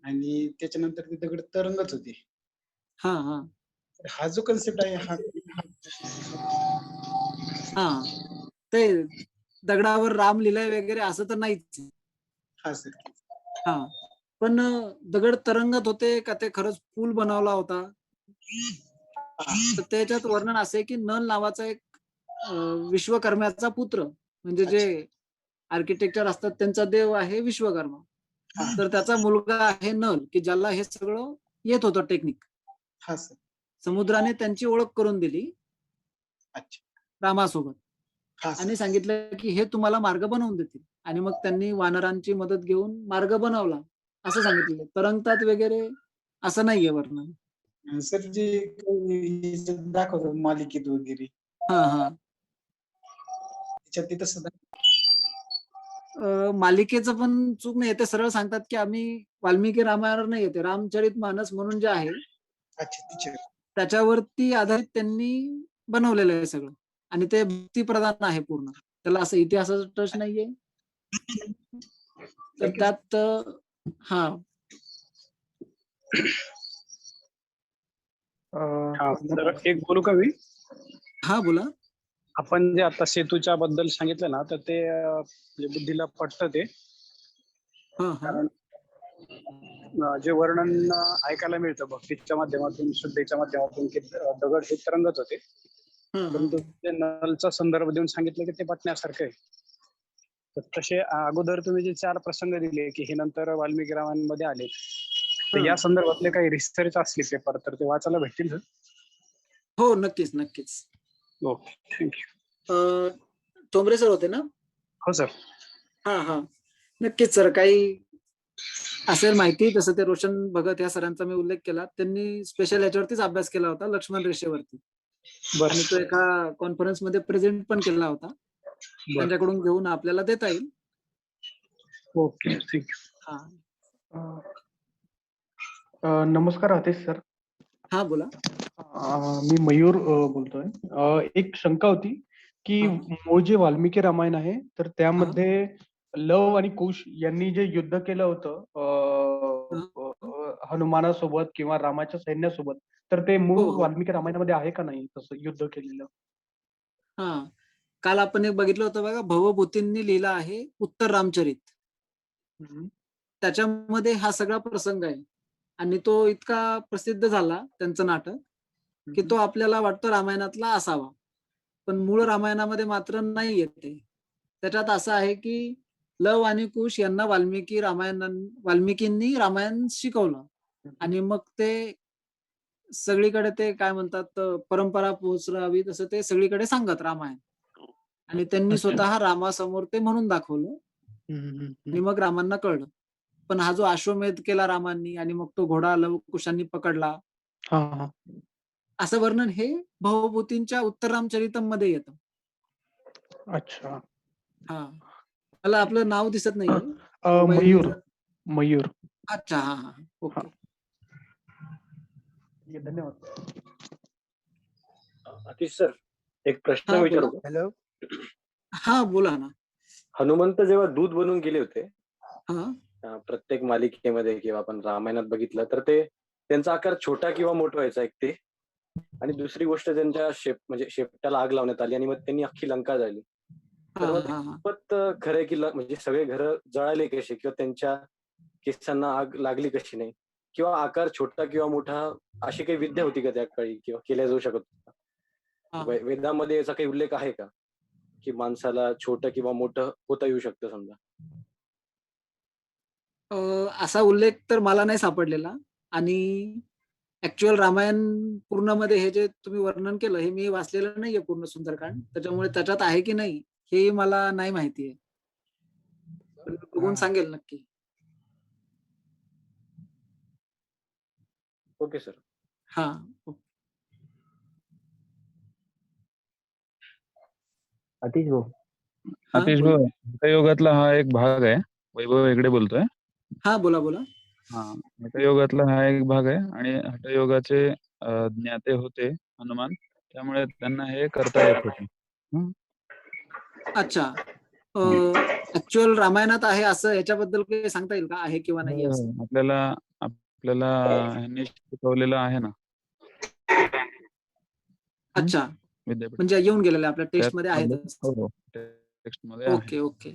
[SPEAKER 13] आणि त्याच्यानंतर ते दगड तरंगत होते,
[SPEAKER 1] हा हा
[SPEAKER 13] हा जो कन्सेप्ट आहे हा
[SPEAKER 1] हा ते दगडावर राम लिहिलंय वगैरे असं तर नाहीच.
[SPEAKER 13] हा सर.
[SPEAKER 1] हा पण दगड तरंगत होते का ते खरंच पूल बनवला होता. तर त्याच्यात वर्णन असे आहे की नल नावाचा एक विश्वकर्म्याचा पुत्र म्हणजे जे आर्किटेक्चर असतात त्यांचा देव आहे विश्वकर्मा. तर त्याचा मुलगा आहे नल की ज्याला हे सगळं येत होतं टेक्निक.
[SPEAKER 13] हा सर.
[SPEAKER 1] समुद्राने त्यांची ओळख करून दिली
[SPEAKER 13] अच्छा
[SPEAKER 1] रामासोबत
[SPEAKER 13] हा सर.
[SPEAKER 1] आणि सांगितलं की हे तुम्हाला मार्ग बनवून देतील. आणि मग त्यांनी वानरांची मदत घेऊन मार्ग बनवला असं सांगितलेलं. तरंगतात वगैरे असं नाहीये वर्णन.
[SPEAKER 13] सर जे दाखवतात मालिकेत वगैरे
[SPEAKER 1] हा हा
[SPEAKER 13] त्याच्यात ते तसं
[SPEAKER 1] मालिकेचं पण चूक नाही. ते सरळ सांगतात की आम्ही वाल्मिकी रामायणावर नाही येते, रामचरित मानस म्हणून जे आहे
[SPEAKER 13] अच्छा टीचर
[SPEAKER 1] त्याच्यावरती आधारित त्यांनी बनवलेलं आहे सगळं. आणि ते भक्तिप्रधान आहे पूर्ण. त्याला असं इतिहासाचा टच नाहीये. तर त्यात हा
[SPEAKER 9] तर एक बोलू का मी?
[SPEAKER 1] हा बोला.
[SPEAKER 9] आपण जे आता सेतूच्या बद्दल सांगितलं ना तर ते म्हणजे बुद्धीला पटतं ते. कारण जे वर्णन ऐकायला मिळतं भक्तीच्या माध्यमातून श्रद्धेच्या माध्यमातून की दगड हे तरंगत होते. परंतु ते नलचा संदर्भ देऊन सांगितलं की ते पटण्यासारखं आहे. तर तसे अगोदर तुम्ही जे 4 प्रसंग दिले की हे नंतर वाल्मिकी रामायणामध्ये आले तर या संदर्भातले काही रिसर्च असले पेपर तर ते वाचायला भेटतील सर?
[SPEAKER 1] हो नक्कीच नक्कीच.
[SPEAKER 9] Okay thank you.
[SPEAKER 1] ठोंबरे सर होते ना?
[SPEAKER 9] हो सर.
[SPEAKER 1] हा हा नक्कीच सर. काही असेल माहिती तसं ते रोशन भगत या सरांचा मी उल्लेख केला. त्यांनी स्पेशल याच्यावरतीच अभ्यास केला होता लक्ष्मण रेषेवरती. आणि तो एका कॉन्फरन्स मध्ये प्रेझेंट पण केला होता. त्यांच्याकडून घेऊन आपल्याला देता येईल.
[SPEAKER 9] Okay thank you.
[SPEAKER 1] हा
[SPEAKER 14] नमस्कार आतिश सर.
[SPEAKER 1] हा बोला.
[SPEAKER 14] मी मयूर बोलतोय. एक शंका होती की मूळ जे वाल्मिकी रामायण आहे तर त्यामध्ये लव आणि कुश यांनी जे युद्ध केलं होतं हनुमानासोबत किंवा रामाच्या सैन्यासोबत तर ते मूळ वाल्मिकी रामायणामध्ये आहे का नाही तसं युद्ध केलेलं?
[SPEAKER 1] हा काल आपण एक बघितलं होतं बघा, भवभूतींनी लिहिलं आहे उत्तर रामचरित. त्याच्यामध्ये हा सगळा प्रसंग आहे. आणि तो इतका प्रसिद्ध झाला त्यांचं नाटक की तो आपल्याला वाटतं रामायणातला असावा. पण मूळ रामायणामध्ये मात्र नाही येते. त्याच्यात असं आहे की लव आणि कुश यांना वाल्मिकींनी रामायण शिकवलं. आणि मग ते सगळीकडे ते काय म्हणतात परंपरा पोहोचवावी तसं ते सगळीकडे सांगत रामायण. आणि त्यांनी स्वतः रामासमोर ते म्हणून दाखवलं. आणि मग रामांना कळलं. पण हा जो अश्वमेध केला रामांनी आणि मग तो घोडा लव कुशांनी पकडला असं वर्णन हे भवभूतींच्या उत्तर रामचरितम मध्ये येतं.
[SPEAKER 14] अच्छा.
[SPEAKER 1] हा मला आपलं नाव दिसत नाहीये.
[SPEAKER 14] मयूर.
[SPEAKER 1] अच्छा हा हा ओके.
[SPEAKER 14] धन्यवाद.
[SPEAKER 12] आतिश सर एक प्रश्न
[SPEAKER 1] हा,
[SPEAKER 12] विचारू
[SPEAKER 1] बोला.
[SPEAKER 12] का?
[SPEAKER 1] हॅलो. हा बोला ना.
[SPEAKER 12] हनुमंत जेव्हा दूत बनून गेले होते
[SPEAKER 1] हा
[SPEAKER 12] प्रत्येक मालिकेमध्ये किंवा आपण रामायणात बघितलं तर ते त्यांचा आकार छोटा किंवा मोठा व्हायचा एक ते. आणि दुसरी गोष्ट त्यांच्या म्हणजे शेपटाला आग लावण्यात आली आणि मग त्यांनी अख्खी लंका जाळली. तर मग कितपत खरं आहे की म्हणजे सगळे घर जळाले कसे किंवा त्यांच्या केसांना आग लागली कशी नाही किंवा आकार छोटा किंवा मोठा अशी काही विद्या होती का त्या काळी किंवा केल्या जाऊ शकत होता? वेदामध्ये याचा काही उल्लेख आहे का की माणसाला छोटं किंवा मोठं होता येऊ शकतं समजा?
[SPEAKER 1] असा उल्लेख तर मला नाही सापडलेला. आणि ऍक्च्युअल रामायण पूर्ण मध्ये हे जे तुम्ही वर्णन केलं हे मी वाचलेलं नाहीये पूर्ण सुंदरकांड. त्याच्यामुळे त्याच्यात आहे की नाही हे मला नाही माहिती आहे. पण मी बघून सांगेल नक्की.
[SPEAKER 12] Okay sir.
[SPEAKER 1] हा
[SPEAKER 15] आतिश भाऊ.
[SPEAKER 16] आतिश भाऊ हठयोगातला हा एक भाग आहे. वैभव वेगळे बोलतोय.
[SPEAKER 1] हा बोला बोला.
[SPEAKER 16] हा हठयोगातला हा एक भाग आहे आणि हठयोगाचे ज्ञाते होते हनुमान. त्यामुळे त्यांना हे करता येत होते.
[SPEAKER 1] अच्छा. ऍक्च्युअल रामायणात आहे असं याच्याबद्दल काही सांगता येईल का आहे किंवा नाही असं?
[SPEAKER 16] आपल्याला ह्यांनी शिकवलेलं आहे ना
[SPEAKER 1] अच्छा,
[SPEAKER 16] विद्यापीठ
[SPEAKER 1] म्हणजे येऊन गेलेले आपल्या
[SPEAKER 16] त्यात
[SPEAKER 1] टेक्स्ट मध्ये आहेतच.
[SPEAKER 16] हो टेक्स्ट मध्ये आहे.
[SPEAKER 1] Okay okay.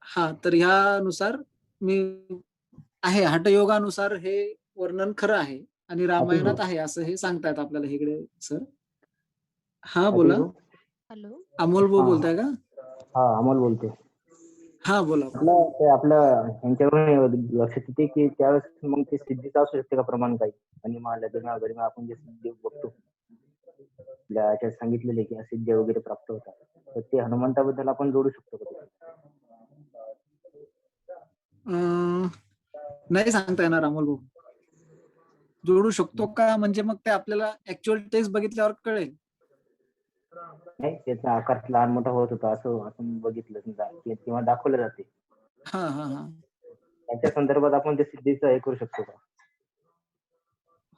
[SPEAKER 1] हा, तर ह्यानुसार मी आहे हठयोगानुसार हे वर्णन खरं आहे आणि रामायणात आहे असं हे सांगतायत आपल्याला हेगडे सर. हा बोला.
[SPEAKER 7] हॅलो.
[SPEAKER 1] अमोल भाऊ
[SPEAKER 15] हा.
[SPEAKER 1] बोलताय का?
[SPEAKER 15] हा, अमोल बोलते.
[SPEAKER 1] हा बोला.
[SPEAKER 15] आपलं यांच्यावरून लक्षात येते की त्यावेळेस मग ते सिद्धीचं असू शकते का प्रमाण काही, आणि गरिमा गरिमा आपण जे सिद्धी बघतो आपल्या याच्यात सांगितलेले की सिद्धी वगैरे प्राप्त होतात, तर ते हनुमंताबद्दल आपण जोडू शकतो का?
[SPEAKER 1] नाही सांगता येणार अमोल भाऊ. जोडू शकतो का म्हणजे मग ते आपल्याला ऍक्च्युअल टेक्स्ट बघितल्यावर कळेल.
[SPEAKER 15] नाही, त्याचा आकार लहान मोठा होत होता असं आपण बघितलं समजा किंवा दाखवलं जाते.
[SPEAKER 1] हा हा हा.
[SPEAKER 15] त्याच्या संदर्भात आपण ते सिद्धीचं हे करू शकतो का?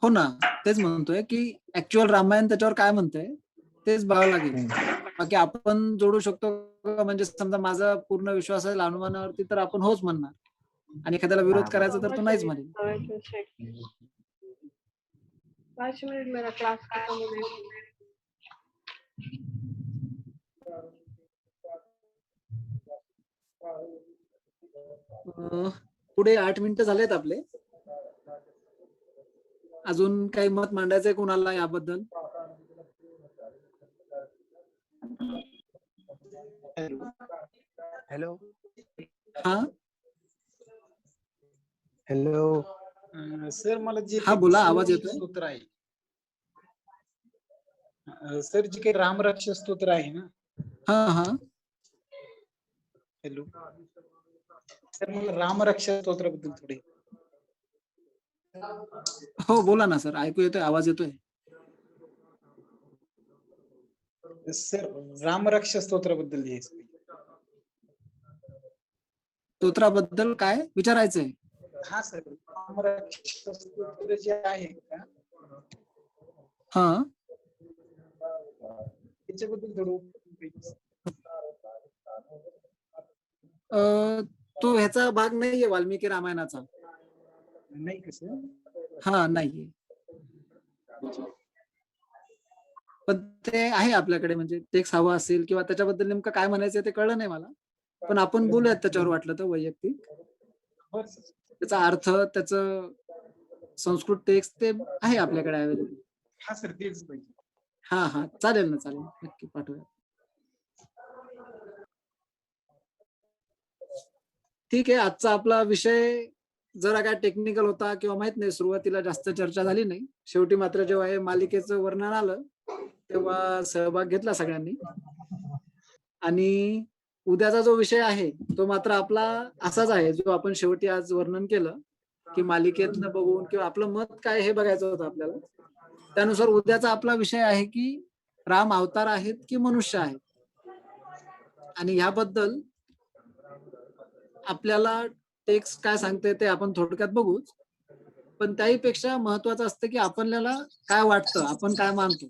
[SPEAKER 1] हो ना, तेच म्हणतोय की ऍक्च्युअल रामायण त्याच्यावर काय म्हणतंय तेच बघावं लागेल. बाकी आपण जोडू शकतो का, म्हणजे समजा माझा पूर्ण विश्वास आहे हनुमानावरती तर आपण होच म्हणणार, आणि एखाद्याला विरोध करायचा तर तो नाहीच म्हणेल.
[SPEAKER 2] 5 मिनट मेरा क्लास खत्म होने को है.
[SPEAKER 1] पुढे 8 मिनिटं झालेत आपले. अजून काही मत मांडायचंय कोणाला याबद्दल?
[SPEAKER 13] हॅलो.
[SPEAKER 1] हा
[SPEAKER 13] हॅलो. सर, मला जे
[SPEAKER 1] हा बोला, आवाज येतोय.
[SPEAKER 13] स्तोत्र आहे सर, जे काही रामरक्ष स्तोत्र आहे ना.
[SPEAKER 1] हा हा.
[SPEAKER 13] हॅलो सर, मला रामरक्ष स्तोत्राबद्दल थोडे.
[SPEAKER 1] हो बोला ना सर, ऐकू येतोय, आवाज येतोय.
[SPEAKER 13] सर, रामरक्ष स्तोत्राबद्दल जे
[SPEAKER 1] स्तोत्राबद्दल काय विचारायचंय?
[SPEAKER 13] हा सर, रामरक्ष स्तोत्र जे आहे का,
[SPEAKER 1] हा,
[SPEAKER 13] त्याच्याबद्दल थोडं.
[SPEAKER 1] तो ह्याचा भाग नाहीये वाल्मिकी रामायणाचा.
[SPEAKER 13] नाही कसं?
[SPEAKER 1] हा नाहीये, पण ते आहे आपल्याकडे, म्हणजे टेक्स्ट हवा असेल किंवा त्याच्याबद्दल नेमकं काय म्हणायचं ते कळलं नाही मला, पण आपण बोलूयात त्याच्यावर वाटलं तर वैयक्तिक. त्याचा अर्थ, त्याचं संस्कृत टेक्स्ट ते आहे आपल्याकडे अवेलेबल.
[SPEAKER 13] हा सर, तेच पाहिजे.
[SPEAKER 1] हा हा, चालेल ना, चालेल, नक्की पाठवूया. ठीक आहे, आजचा आपला विषय जरा काय टेक्निकल होता किंवा माहित नाही, सुरुवातीला जास्त चर्चा झाली नाही. शेवटी मात्र जेव्हा हे मालिकेचं वर्णन आलं तेव्हा सहभाग घेतला सगळ्यांनी. आणि उद्याचा जो विषय आहे तो मात्र आपला असाच आहे जो आपण शेवटी आज वर्णन केलं, की मालिकेतनं बघून किंवा आपलं मत काय हे बघायचं होतं आपल्याला. त्यानुसार उद्याचा आपला विषय आहे की राम अवतार आहेत की मनुष्य आहेत, आणि ह्याबद्दल आपल्याला टेक्स्ट काय सांगते ते आपण थोडक्यात बघूच. पण त्याहीपेक्षा महत्वाचं असतं की आपल्याला काय वाटतं, आपण काय मानतो.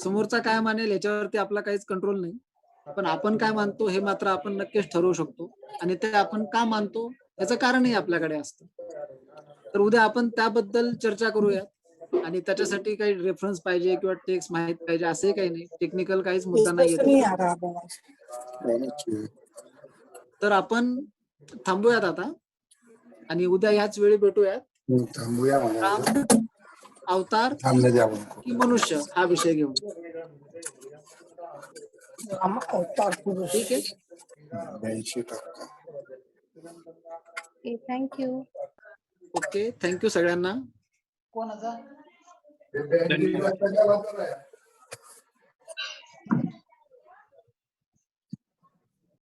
[SPEAKER 1] समोरचा काय मानेल याच्यावरती आपला काहीच कंट्रोल नाही, पण आपण काय मानतो हे मात्र आपण नक्कीच ठरवू शकतो, आणि ते आपण का मानतो याचं कारणही आपल्याकडे असतं. तर उद्या आपण त्याबद्दल चर्चा करूयात, आणि त्याच्यासाठी काही रेफरन्स पाहिजे किंवा टेक्स्ट माहित पाहिजे असंही काही नाही, टेक्निकल काहीच मुद्दा नाही. तर आपण थांबूयात आता, आणि उद्या याच वेळी भेटूयात. राम अवतार की मनुष्य हा विषय घेऊन. ठीक आहे.
[SPEAKER 7] थँक्यू.
[SPEAKER 1] ओके, थँक्यू सगळ्यांना.
[SPEAKER 13] कोणाचा?
[SPEAKER 9] धन्यवाद.